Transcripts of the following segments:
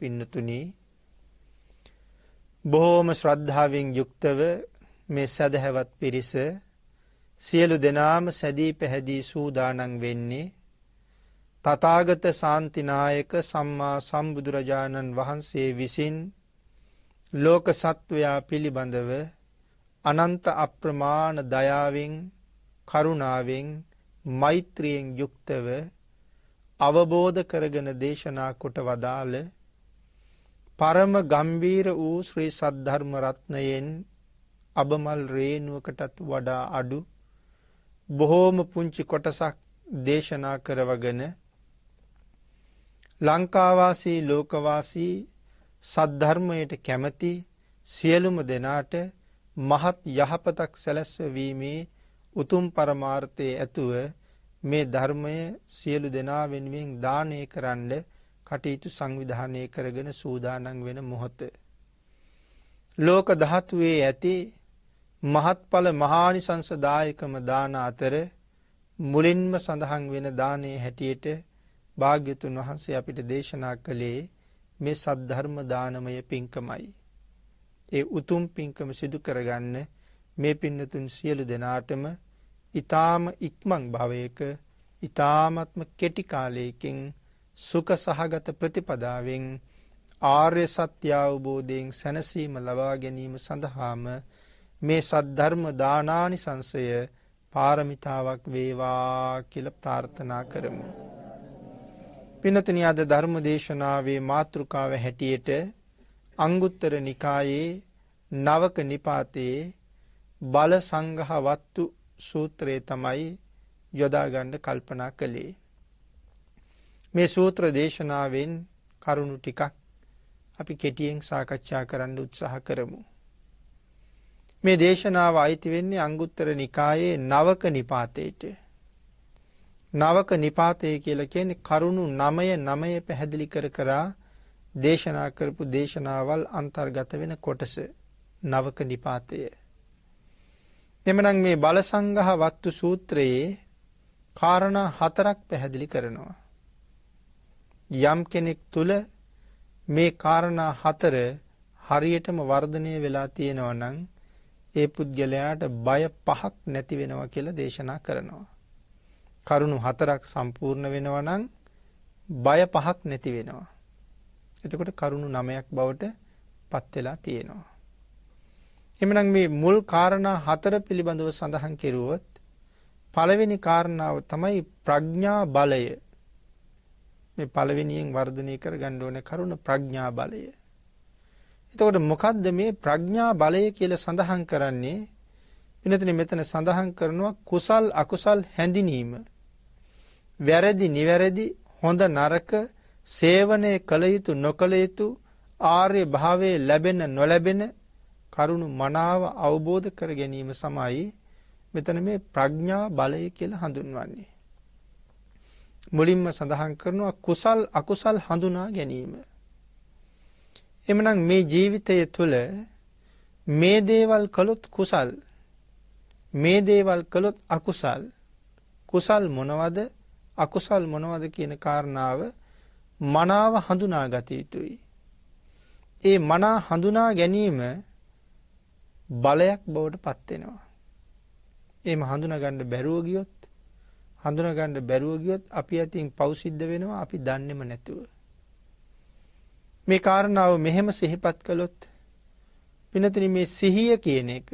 පින්නතුනි බොහෝම ශ්‍රද්ධාවෙන් යුක්තව මේ සදහැවත් පිරිස සියලු දෙනාම සැදී පැහැදී සූදානම් වෙන්නේ තථාගත ශාන්තිනායක සම්මා සම්බුදුරජාණන් වහන්සේ විසින් ලෝක සත්වයා පිළිබඳව අනන්ත අප්‍රමාණ දයාවෙන් කරුණාවෙන් මෛත්‍රියෙන් යුක්තව අවබෝධ කරගෙන දේශනා කොට වදාළ පරම ගම්බීර වූ ශ්‍රී සද්ධර්ම රත්නයෙන් අබමල් රේණුවකටත් වඩා අඩු බොහෝම පුංචි කොටසක් දේශනා කරවගෙන ලංකාවාසී ලෝකවාසී සද්ධර්මයට කැමති සියලුම දෙනාට මහත් යහපතක් සැලැස්වීමේ උතුම් පරමාර්ථයේ ඇතුව මේ ධර්මය සියලු දෙනා වෙනුවෙන් දානය කරන්න කටයුතු සංවිධානය කරගෙන සූදානම් වෙන මොහොත. ලෝක ධාතුවේ ඇති මහත්ඵල මහානිසංසදායකම දාන අතර මුලින්ම සඳහන් වෙන දානයේ හැටියට භාග්‍යතුන් වහන්සේ අපිට දේශනා කළේ මේ සද්ධර්ම දානමය පින්කමයි. ඒ උතුම් පින්කම සිදු කරගන්න මේ පින්නතුන් සියලු දෙනාටම ඊ타ම ඉක්මන් භවයක ඊ타මත්ම කෙටි කාලයකින් සුඛ සහගත ප්‍රතිපදාවෙන් ආර්ය සත්‍ය අවබෝධයෙන් සැනසීම ලබා ගැනීම සඳහාම මේ සද්ධර්ම දානානිසංසය පාරමිතාවක් වේවා කියලා ප්‍රාර්ථනා කරමු. පින්නතුනි අද ධර්ම දේශනාවේ මාතෘකාව හැටියට අංගුත්තර නිකායේ නවක නිපාතයේ බල සංඝහ වත්තු සූත්‍රය තමයි යොදා ගන්න කල්පනා කළේ. මේ සූත්‍ර දේශනාවෙන් කරුණු ටිකක් අපි කෙටියෙන් සාකච්ඡා කරන්න උත්සාහ කරමු. මේ දේශනාව අයිති වෙන්නේ අංගුත්තර නිකායේ නවක නිපාතයට. නවක නිපාතය කියලා කියන්නේ කරුණු 9 පැහැදිලි කර දේශනා කරපු දේශනාවල් අන්තර්ගත වෙන කොටස නවක නිපාතය. එමනම් මේ බලසංඝහ වත්තු සූත්‍රයේ කාරණා 4ක් පැහැදිලි කරනවා. යම් කෙනෙක් තුල මේ කාරණා 4 හරියටම වර්ධනය වෙලා තියෙනවා නම් ඒ පුද්ගලයාට බය 5ක් නැති වෙනවා කියලා දේශනා කරනවා. කරුණු 4ක් සම්පූර්ණ වෙනවා නම් බය 5ක් නැති වෙනවා. එතකොට කරුණු 9ක් බවට පත් වෙලා තියෙනවා. එhmenan මේ මුල් කාරණා 4 පිළිබඳව සඳහන් කෙරුවොත් පළවෙනි කාරණාව තමයි ප්‍රඥා බලය. මේ පළවෙනියෙන් වර්ධනය කරගන්න ඕනේ කරුණ ප්‍රඥා බලය. එතකොට මොකද්ද මේ ප්‍රඥා බලය කියලා සඳහන් කරන්නේ? වෙනතන මෙතන සඳහන් කරනවා කුසල් අකුසල් හැඳිනීම. වැරදි නිවැරදි හොඳ නරක සේවනය කළ යුතු නොකළ යුතු ආර්ය භාවයේ ලැබෙන නොලැබෙන කරුණු මනාව අවබෝධ කර ගැනීම සමයි මෙතන මේ ප්‍රඥා බලය කියලා හඳුන්වන්නේ. මුලින්ම සඳහන් කරනවා කුසල් අකුසල් හඳුනා ගැනීම. එමනම් මේ ජීවිතය තුළ මේ දේවල් කළොත් කුසල්, මේ දේවල් කළොත් අකුසල්, කුසල් මොනවද අකුසල් මොනවද කියන කාරණාව මනාව හඳුනා ගත යුතුයි. ඒ මනා හඳුනා ගැනීම බලයක් බවට පත් වෙනවා. එහෙම හඳුනා ගන්න බැරුව ගියොත් අපි අතින් පව් සිද්ධ වෙනවා අපි දන්නේම නැතුව. මේ කාරණාව මෙහෙම සිහිපත් කළොත් පින්නතුනි මේ සිහිය කියන එක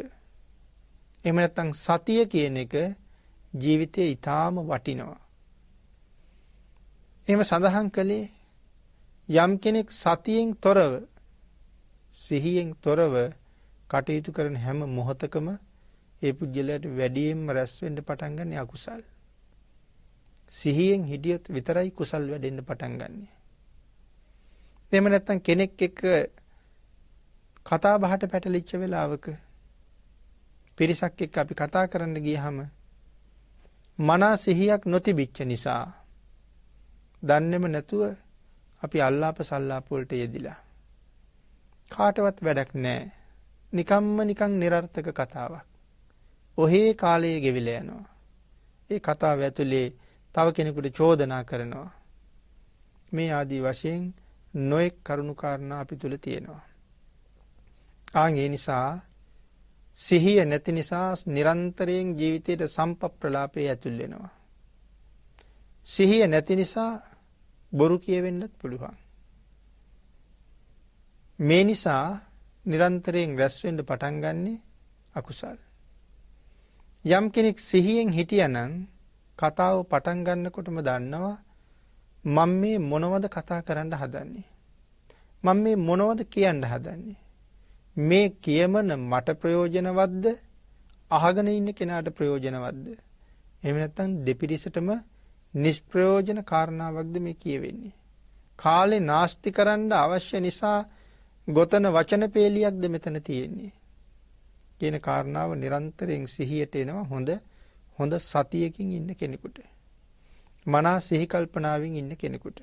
එහෙම නැත්නම් සතිය කියන එක ජීවිතේ ඊටාම වටිනවා. එහෙම සඳහන් කළේ යම් කෙනෙක් සතියෙන් තොරව සිහියෙන් තොරව කටයුතු කරන හැම මොහොතකම ඒ පුජ්‍යලයට වැඩියෙන්ම රැස් වෙන්න පටන් ගන්න අකුසල්. සිහියෙන් හිටියොත් විතරයි කුසල් වැඩෙන්න පටන් ගන්න. එහෙම නැත්නම් කෙනෙක් එක්ක කතා බහට පැටලිච්ච වෙලාවක පිරිසක් එක්ක අපි කතා කරන්න ගියහම මනා සිහියක් නොතිබිච්ච නිසා දන්නේම නැතුව අපි අල්ලාප සල්ලාප වලට යෙදිලා කාටවත් වැඩක් නැහැ. නිකන් નિરර්ථක කතාවක්. ඔහේ කාලය ගෙවිලා යනවා. ඒ කතාව ඇතුලේ තව කෙනෙකුට චෝදනා කරනවා. මේ ආදී වශයෙන් නොයෙක් කරුණු කාරණා අපි තුල තියෙනවා. ඒ නිසා සිහිය නැති නිසා නිරන්තරයෙන් ජීවිතයට සම්පප්‍රලාපේ ඇතුල් වෙනවා. සිහිය නැති නිසා බොරු කියවෙන්නත් පුළුවන්. මේ නිසා නිරන්තරයෙන් රැස් වෙන්න පටන් ගන්නේ අකුසල්. යම් කෙනෙක් සිහියෙන් හිටියනම් කතාව පටන් ගන්නකොටම දන්නවා මම මේ මොනවද කතා කරන්න හදන්නේ? මම මේ මොනවද කියන්න හදන්නේ? මේ කියමන මට ප්‍රයෝජනවත්ද? අහගෙන ඉන්න කෙනාට ප්‍රයෝජනවත්ද? එහෙම නැත්නම් දෙපිරිසටම නිෂ්ප්‍රයෝජන කාරණාවක්ද මේ කියවෙන්නේ? කාලේ නාස්ති කරන්න අවශ්‍ය නිසා ගොතන වචන පේලියක්ද මෙතන තියෙන්නේ? කියන කාරණාව නිරන්තරයෙන් සිහියට එනවා හොඳ සතියකින් ඉන්න කෙනෙකුට. මනස සිහි කල්පනාවෙන් ඉන්න කෙනෙකුට.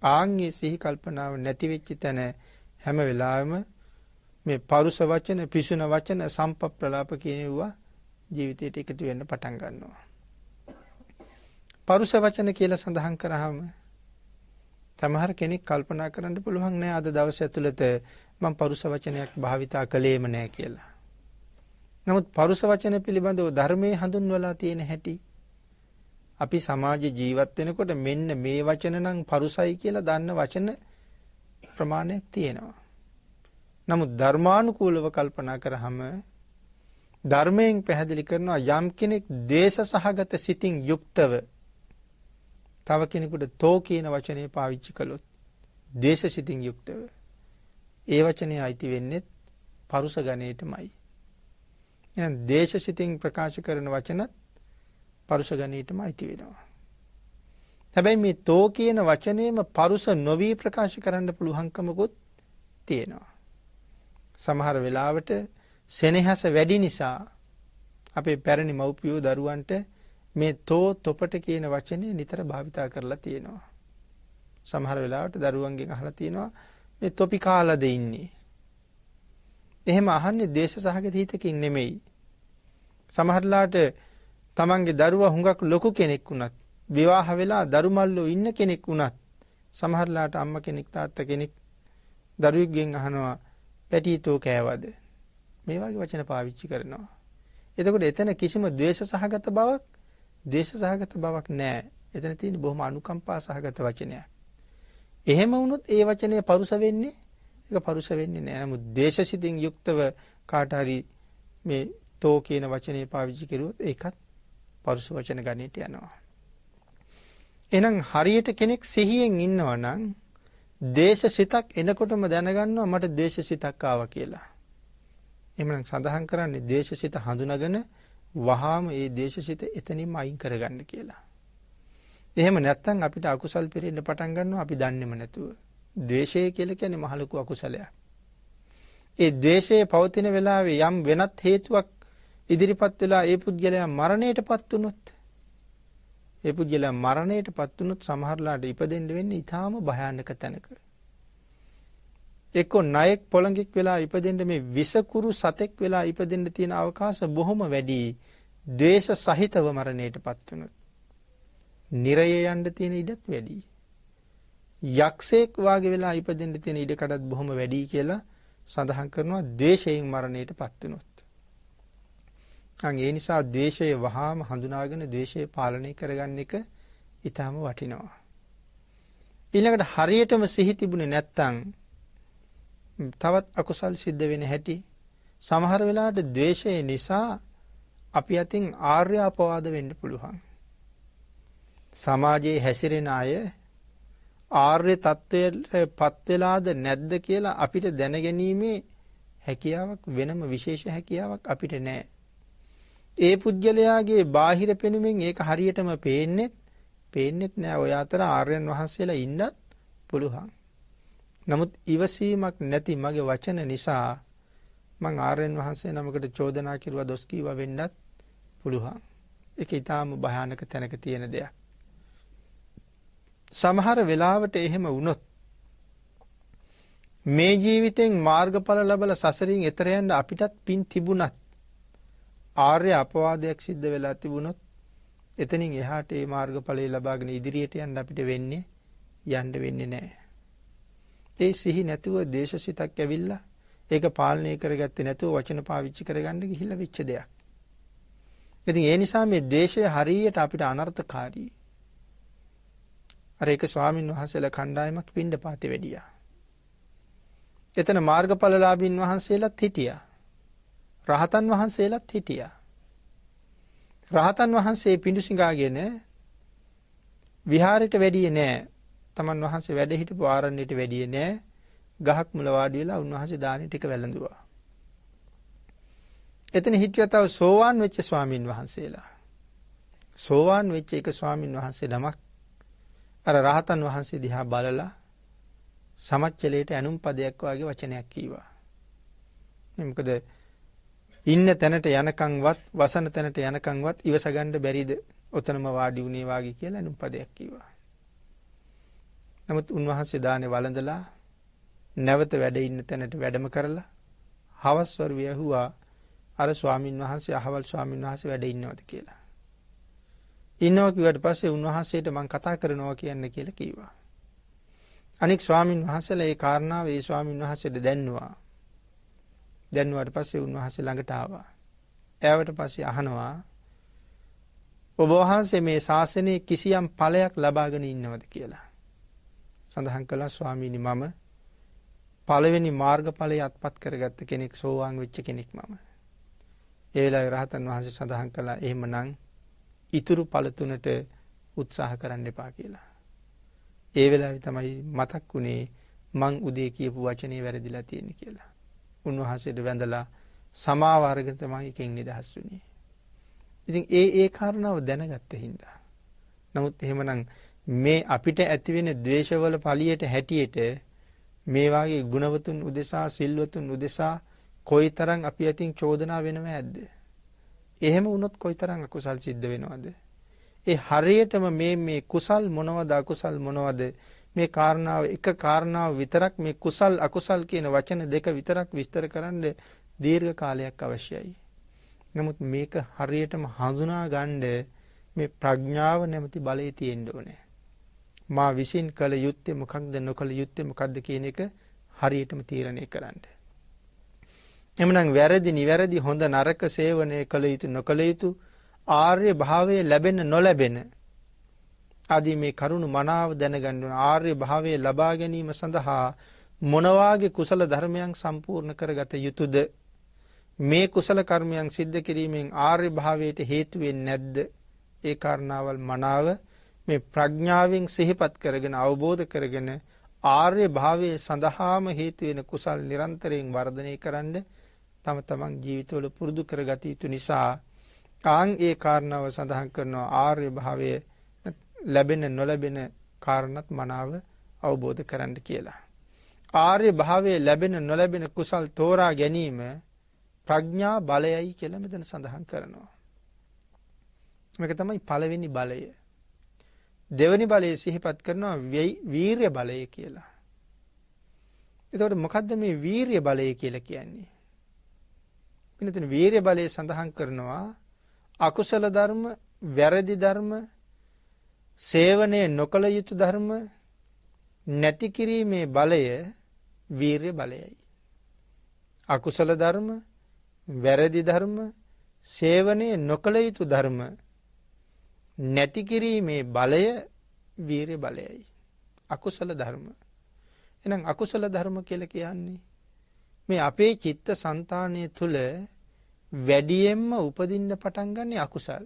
ආන්ගේ සිහි කල්පනාව නැති වෙච්ච තැන හැම වෙලාවෙම මේ පරුස වචන, පිසුන වචන, සම්පප්‍රලාප කියනවා ජීවිතයට එකතු වෙන්න පටන් ගන්නවා. පරුස වචන කියලා සඳහන් කරාම සමහර කෙනෙක් කල්පනා කරන්න පුළුවන් නෑ අද දවස් ඇතුළත මම පරුස වචනයක් භාවිතා කළේම නෑ කියලා. නමුත් පරුස වචන පිළිබඳව ධර්මයේ හඳුන්වලා තියෙන හැටි අපි සමාජ ජීවත් වෙනකොට මෙන්න මේ වචන නම් පරුසයි කියලා දන්න වචන ප්‍රමාණයක් තියෙනවා. නමුත් ධර්මානුකූලව කල්පනා කරාම ධර්මයෙන් පැහැදිලි කරනවා යම් කෙනෙක් ද්වේෂ සහගත සිතින් යුක්තව තව කෙනෙකුට තෝ කියන වචනේ පාවිච්චි කළොත් ද්වේෂ සිතින් යුක්තව ඒ වචනේ අයිති වෙන්නේ පරුස ගණේටමයි. එහෙනම් ද්වේෂ සිතින් ප්‍රකාශ කරන වචනත් පරුස ගණේටම අයිති වෙනවා. හැබැයි මේ තෝ කියන වචනේම පරුස නොවි ප්‍රකාශ කරන්න පුළුවන්කමකුත් තියෙනවා. සමහර වෙලාවට සෙනෙහස වැඩි නිසා අපේ පැරණි මව්පියෝ දරුවන්ට මේ තෝ තොපට කියන වචනේ නිතර භාවිතා කරලා තියෙනවා. සමහර වෙලාවට දරුවන්ගෙන් අහලා තියෙනවා මේ තොපි කාලාද ඉන්නේ. එහෙම අහන්නේ ද්වේෂ සහගත හිතකින් නෙමෙයි. සමහරලාට තමන්ගේ දරුවා හුඟක් ලොකු කෙනෙක් වුණත් විවාහ වෙලා දරු මල්ලෝ ඉන්න කෙනෙක් වුණත් සමහරලාට අම්මා කෙනෙක් තාත්තා කෙනෙක් දරුවෙක්ගෙන් අහනවා පැටිතෝ කෑවද? මේ වගේ වචන පාවිච්චි කරනවා. එතකොට එතන කිසිම ද්වේෂ සහගත බවක් නැහැ. එතන තියෙන බොහොම අනුකම්පා සහගත වචනයක්. එහෙම වුණොත් ඒ වචනේ පරුස වෙන්නේ නැහැ. නමුත් ද්වේෂසිතින් යුක්තව කාට හරි මේ තෝ කියන වචනේ පාවිච්චි කරුවොත් ඒකත් පරුස වචන ගණයට යනවා. එහෙනම් හරියට කෙනෙක් සිහියෙන් ඉන්නවා නම් ද්වේෂසිතක් එනකොටම දැනගන්නවා මට ද්වේෂසිතක් ආවා කියලා. එහෙනම් සඳහන් කරන්නේ ද්වේෂසිත හඳුනාගෙන වහාම ඒ ද්වේෂසිත එතනින්ම අයින් කරගන්න කියලා. එහෙම නැත්නම් අපිට අකුසල් පිරෙන්න පටන් ගන්නවා අපි දන්නේම නැතුව. ද්වේෂය කියලා කියන්නේ මහ ලොකු අකුසලයක්. ඒ ද්වේෂය පවතින වෙලාවේ යම් වෙනත් හේතුවක් ඉදිරිපත් වෙලා ඒ පුද්ගලයා මරණයටපත් වුණොත් සමහරලාට ඉපදෙන්න වෙන්නේ ඊටාම භයානක තැනක. එක්ක ණයෙක් පොළඟෙක් වෙලා ඉපදෙන්න මේ විසකුරු සතෙක් වෙලා ඉපදෙන්න තියෙන අවකාශ බොහොම වැඩි. ද්වේෂ සහිතව මරණයටපත් වුණොත් නිරයේ යන්න තියෙන ඉඩත් වැඩි. යක්ෂයෙක් වාගේ වෙලා ඉපදෙන්න තියෙන ඉඩ කඩත් බොහොම වැඩි කියලා සඳහන් කරනවා ද්වේෂයෙන් මරණයටපත් වුණොත්. ඒ නිසා ද්වේෂය වහාම හඳුනාගෙන ද්වේෂය පාලනය කරගන්න එක ඊටාම වටිනවා. ඊළඟට හරියටම සිහි තිබුණේ නැත්තම් තවත් අකුසල් සිද්ධ වෙන හැටි සමහර වෙලාවට ද්වේෂය නිසා අපි අතින් ආර්ය අපවාද වෙන්න පුළුවන්. සමාජයේ හැසිරෙන අය ආර්ය තත්ත්වයටපත් වෙලාද නැද්ද කියලා අපිට දැනගැනීමේ හැකියාවක් වෙනම විශේෂ හැකියාවක් අපිට නැහැ. ඒ පුද්ගලයාගේ බාහිර පෙනුමෙන් ඒක හරියටම පේන්නේත් නෑ. ඔය අතර ආර්යයන් වහන්සේලා ඉන්නත් පුළුවන්. නමුත් ඉවසීමක් නැති මගේ වචන නිසා මං ආර්යයන් වහන්සේ නමකට චෝදනා කිරුවා දොස් කීවා වෙන්නත් පුළුවන්. ඒක ඊටාම භයානක තැනක තියෙන දෙයක්. සමහර වෙලාවට එහෙම වුණොත් මේ ජීවිතෙන් මාර්ගඵල ලැබලා සසරින් එතර යන්න අපිටත් පින් තිබුණත් ආර්ය අපවාදයක් සිද්ධ වෙලා තිබුණොත් එතනින් එහාට ඒ මාර්ගඵලය ලබාගෙන ඉදිරියට යන්න අපිට යන්න වෙන්නේ නැහැ. ඒ සිහි නැතුව දේශසිතක් ඇවිල්ලා ඒක පාලනය කරගත්තේ නැතුව වචන පාවිච්චි කරගන්න ගිහිල්ලා වෙච්ච දෙයක්. ඉතින් ඒ නිසා මේ ද්වේෂය හරියට අපිට අනර්ථකාරී. අර එක ස්වාමින් වහන්සේලා කණ්ඩායමක් පිණ්ඩපාතේ වැඩියා. එතන මාර්ගඵලලාභීන් වහන්සේලාත් හිටියා. රහතන් වහන්සේලාත් හිටියා. රහතන් වහන්සේ පිඬුසිඟාගෙන විහාරයට වැඩියේ නෑ. තමන් වහන්සේ වැඩ හිටපු ආරණ්‍යයට වැඩියේ නෑ. ගහක් මුල වාඩි වෙලා උන්වහන්සේ දානි ටික වැළඳුවා. එතන හිටියා තව සෝවාන් වෙච්ච ස්වාමින් වහන්සේලා. සෝවාන් වෙච්ච එක ස්වාමින් වහන්සේ නමක් අර රහතන් වහන්සේ දිහා බලලා සමච්චලයට ඇනුම් පදයක් වගේ වචනයක් කීවා. මොකද ඉන්න තැනට යනකන්වත් වසන තැනට යනකන්වත් ඉවස ගන්න බැරිද ඔතනම වාඩි වුණේ වාගේ කියලා ඇනුම් පදයක් කීවා. නමුත් උන්වහන්සේ දානේ වළඳලා නැවත වැඩ ඉන්න තැනට වැඩම කරලා හවස් වරුවේ ඇහුවා අර ස්වාමින් වහන්සේ අහවල් ස්වාමින් වහන්සේ වැඩ ඉන්නවද කියලා. ඉන්නවා කිව්වට පස්සේ උන්වහන්සේට මම කතා කරනවා කියන්න කියලා කිව්වා. අනික් ස්වාමින් වහන්සේලා ඒ කාරණාව ඒ ස්වාමින් වහන්සේට දැන්නුවා. දැන්නුවාට පස්සේ උන්වහන්සේ ළඟට ආවා. එයාට පස්සේ අහනවා ඔබ වහන්සේ මේ ශාසනයේ කිසියම් ඵලයක් ලබාගෙන ඉන්නවද කියලා. සඳහන් කළා ස්වාමීනි මම පළවෙනි මාර්ගඵලය අත්පත් කරගත්ත කෙනෙක් සෝවාන් වෙච්ච කෙනෙක් මම. ඒ වෙලාවේ රහතන් වහන්සේ සඳහන් කළා එහෙමනම් ඉතුරු ඵල තුනට උත්සාහ කරන්න එපා කියලා. ඒ වෙලාවේ තමයි මතක් වුණේ මං උදේ කියපු වචනේ වැරදිලා තියෙන්නේ කියලා. උන්වහන්සේට වැඳලා සමාව අරගෙන තමයි එකෙන් නිදහස් වුණේ. ඉතින් ඒ කාරණාව දැනගත්ත හින්දා. නමුත් එහෙමනම් මේ අපිට ඇති වෙන ද්වේෂවල පළියට හැටියට මේ වාගේ ගුණවතුන් උදෙසා සිල්වතුන් උදෙසා කොයිතරම් අපි අතින් චෝදනා වෙනව ඇද්ද? එහෙම වුණොත් කොයිතරම් අකුසල් සිද්ධ වෙනවද? ඒ හරියටම මේ කුසල් මොනවද අකුසල් මොනවද මේ කාරණාව එක කාරණාව විතරක් මේ කුසල් අකුසල් කියන වචන දෙක විතරක් විස්තර කරන්න දීර්ඝ කාලයක් අවශ්‍යයි. නමුත් මේක හරියටම හඳුනා ගන්න මේ ප්‍රඥාව නැමැති බලය තියෙන්න ඕනේ. මා විසින් කළ යුත්තේ මොකක්ද නොකළ යුත්තේ මොකක්ද කියන එක හරියටම තීරණය කරන්න. එමනම් වැරදි නිවැරදි හොඳ නරක සේවනය කළ යුතු නොකළ යුතු ආර්ය භාවයේ ලැබෙන නොලැබෙන ආදී මේ කරුණු මනාව දැනගන්න ඕන. ආර්ය භාවයේ ලබා ගැනීම සඳහා මොනවාගේ කුසල ධර්මයන් සම්පූර්ණ කරගත යුතුද? මේ කුසල කර්මයන් සිද්ධ කිරීමෙන් ආර්ය භාවයට හේතු වෙන්නේ නැද්ද? ඒ කාරණාවල් මනාව මේ ප්‍රඥාවෙන් සිහිපත් කරගෙන අවබෝධ කරගෙන ආර්ය භාවයේ සඳහාම හේතු වෙන කුසල් නිරන්තරයෙන් වර්ධනය කරන්න තම තමන් ජීවිතවල පුරුදු කරගත යුතු නිසා ඒ කාරණාව සඳහන් කරනවා ආර්ය භාවයේ ලැබෙන නොලැබෙන කාරණත් මනාව අවබෝධ කරන්න කියලා. ආර්ය භාවයේ ලැබෙන නොලැබෙන කුසල් තෝරා ගැනීම ප්‍රඥා බලයයි කියලා මෙතන සඳහන් කරනවා. මේක තමයි පළවෙනි බලය. දෙවෙනි බලය සිහිපත් කරනවා වීර්ය බලය කියලා. එතකොට මොකද්ද මේ වීර්ය බලය කියලා කියන්නේ? මෙතන වීර්ය බලය සඳහන් කරනවා අකුසල ධර්ම, වැරදි ධර්ම, සේවනය නොකළ යුතු ධර්ම නැති කිරීමේ බලය වීර්ය බලයයි. අකුසල ධර්ම, වැරදි ධර්ම, සේවනය නොකළ යුතු ධර්ම නැති කිරීමේ බලය වීර්ය බලයයි. අකුසල ධර්ම. එහෙනම් අකුසල ධර්ම කියලා කියන්නේ මේ අපේ චිත්ත සංතානය තුළ වැඩියෙන්ම උපදින්න පටන් ගන්න අකුසල්.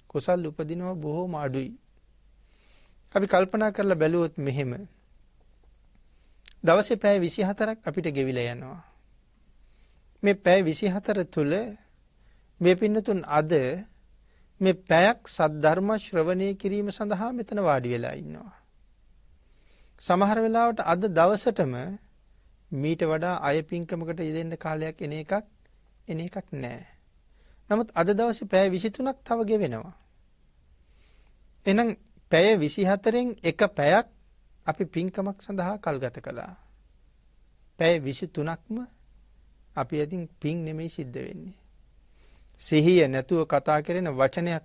කුසල් උපදිනවා බොහෝම අඩුයි. අපි කල්පනා කරලා බැලුවොත් මෙහෙම. දවසේ පැය 24ක් අපිට ගෙවිලා යනවා. මේ පැය 24 තුළ මේ පින්නතුන් අද මේ පැයක් සද්ධර්ම ශ්‍රවණය කිරීම සඳහා මෙතන වාඩි වෙලා ඉන්නවා. සමහර වෙලාවට අද දවසටම මීට වඩා අය පින්කමකට යෙදෙන්න කාලයක් එන එකක් නැහැ. නමුත් අද දවසේ පැය 23ක් තව ගෙවෙනවා. එහෙනම් පැය 24න් එක පැයක් අපි පින්කමක් සඳහා කල්ගත කළා. පැය 23ක්ම අපි අදින් පින් නෙමෙයි සිද්ධ වෙන්නේ. සිහිය නැතුව කතා කරන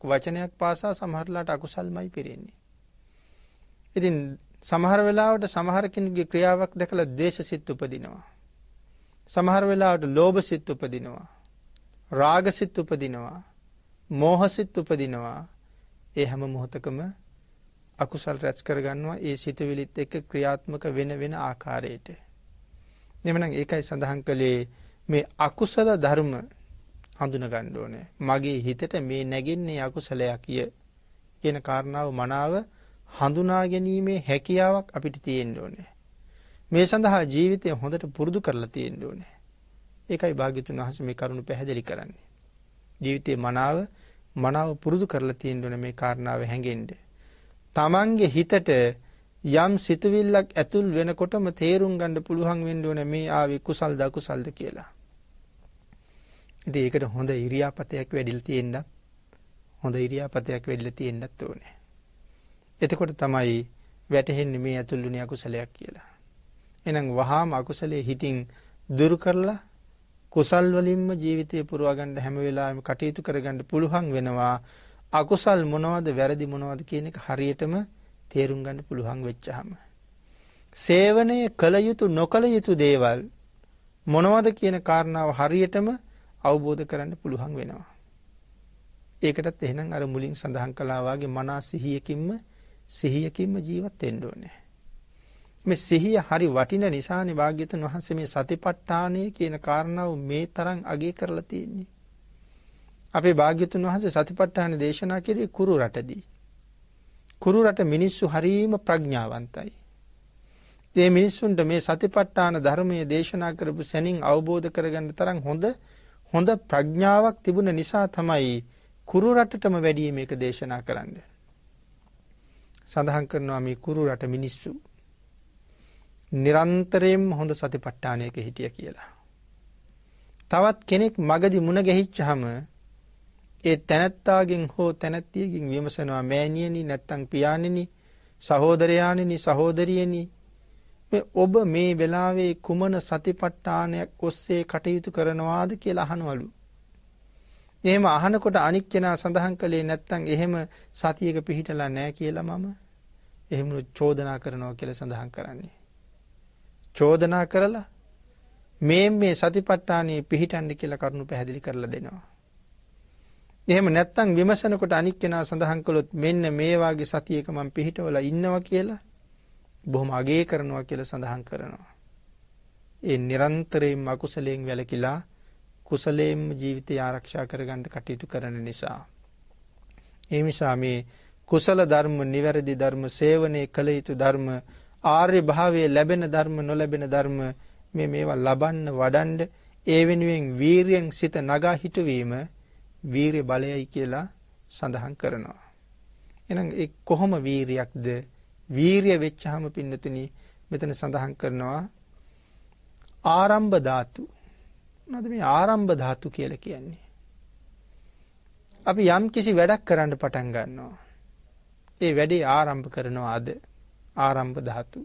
වචනයක් පාසා සමහරලාට අකුසල්මයි පිරෙන්නේ. ඉතින් සමහර වෙලාවට සමහර කෙනෙකුගේ ක්‍රියාවක් දැකලා ද්වේෂසිත උපදිනවා. සමහර වෙලාවට ලෝභසිත උපදිනවා. රාගසිත උපදිනවා. මෝහසිත උපදිනවා. ඒ හැම මොහොතකම අකුසල් රැස් කරගන්නවා ඒ සිතුවිලිත් එක්ක ක්‍රියාත්මක වෙන වෙන ආකාරයට. එhmenan ඒකයි සඳහන් කළේ මේ අකුසල ධර්ම හඳුන ගන්න ඕනේ. මගේ හිතට මේ නැගෙන්නේ අකුසලයක් කියන කාරණාව මනාව හඳුනා ගැනීමේ හැකියාවක් අපිට තියෙන්න ඕනේ. මේ සඳහා ජීවිතය හොඳට පුරුදු කරලා තියෙන්න ඕනේ. ඒකයි භාග්‍යතුන් වහන්සේ මේ කරුණ පැහැදිලි කරන්නේ. ජීවිතේ මනාව පුරුදු කරලා තියෙන්න ඕනේ මේ කාරණාව හැංගෙන්න. තමන්ගේ හිතට යම් සිතුවිල්ලක් ඇතුල් වෙනකොටම තේරුම් ගන්න පුළුවන් වෙන්න ඕනේ මේ ආවේ කුසල්ද අකුසල්ද කියලා. ඉතින් ඒකට හොඳ ඉරියාපතයක් වැඩිලා තියෙන්නත් ඕනේ. එතකොට තමයි වැටහෙන්නේ මේ ඇතුළුනේ අකුසලයක් කියලා. එහෙනම් වහාම අකුසලයේ හිතින් දුරු කරලා කුසල් වලින්ම ජීවිතය පුරවා ගන්න හැම වෙලාවෙම කටයුතු කරගන්න පුළුවන් වෙනවා. අකුසල් මොනවද වැරදි මොනවද කියන එක හරියටම තේරුම් ගන්න පුළුවන් වෙච්චාම. සේවනයේ කළ යුතු නොකළ යුතු දේවල් මොනවද කියන කාරණාව හරියටම අවබෝධ කරගන්න පුළුවන් වෙනවා. ඒකටත් එහෙනම් අර මුලින් සඳහන් කළා වගේ මනා සිහියකින්ම ජීවත් වෙන්න ඕනේ. මේ සිහිය හරි වටින නිසානේ භාග්‍යතුන් වහන්සේ මේ සතිපට්ඨානය කියන කාරණාව මේ තරම් අගය කරලා තියෙන්නේ. අපේ භාග්‍යතුන් වහන්සේ සතිපට්ඨාන දේශනා කළේ කුරු රටදී. කුරු රට මිනිස්සු හරීම ප්‍රඥාවන්තයි. මේ මිනිස්සුන්ට මේ සතිපට්ඨාන ධර්මයේ දේශනා කරපු සැනින් අවබෝධ කරගන්න තරම් හොඳ ප්‍රඥාවක් තිබුණ නිසා තමයි කුරු රටටම වැඩි මේක දේශනා කරන්නේ. සඳහන් කරනවා මේ කුරු රට මිනිස්සු නිරන්තරයෙන්ම හොඳ සතිපට්ඨානයක හිටිය කියලා. තවත් කෙනෙක් මගදී මුණ ගැහිච්චාම ඒ තැනැත්තාගෙන් හෝ තැනැත්තියකින් විමසනවා මෑණියනි නැත්තම් පියාණෙනි සහෝදරයාණෙනි සහෝදරියනි මේ ඔබ මේ වෙලාවේ කුමන සතිපට්ඨානයක් ඔස්සේ කටයුතු කරනවාද කියලා අහනවලු. එහෙම අහනකොට අනික් කෙනා සඳහන් කළේ නැත්තම් එහෙම සතියක පිහිටලා නැහැ කියලා මම එහෙම චෝදනා කරනවා කියලා සඳහන් කරන්නේ. චෝදනා කරලා මේ සතිපට්ඨානයේ පිහිටන්න කියලා කරුණු පැහැදිලි කරලා දෙනවා. එහෙම නැත්තම් විමසනකොට අනික් කෙනා සඳහන් කළොත් මෙන්න මේ වාගේ සතියක මම පිහිටවලා ඉන්නවා කියලා බොහොම අගය කරනවා කියලා සඳහන් කරනවා. ඒ නිරන්තරයෙන්ම අකුසලයෙන් වැළකීලා කුසලයෙන්ම ජීවිතය ආරක්ෂා කරගන්න කටයුතු කරන නිසා. ඒ නිසා මේ කුසල ධර්ම, නිවැරදි ධර්ම, සේවනයේ කළ යුතු ධර්ම, ආර්ය භාවයේ ලැබෙන ධර්ම, නොලැබෙන ධර්ම මේවා ලබන්න වඩන්න ඒ වෙනුවෙන් වීරියෙන් සිත නගා හිටවීම වීර්ය බලයයි කියලා සඳහන් කරනවා. එහෙනම් ඒ කොහොම වීරියක්ද? වීරිය වෙච්චාම පින්නතුනි මෙතන සඳහන් කරනවා ආරම්භ ධාතු. මොනවද මේ ආරම්භ ධාතු කියලා කියන්නේ? අපි යම් කිසි වැඩක් කරන්න පටන් ගන්නවා. ඒ වැඩේ ආරම්භ කරනවා අද ආරම්භ ධාතු.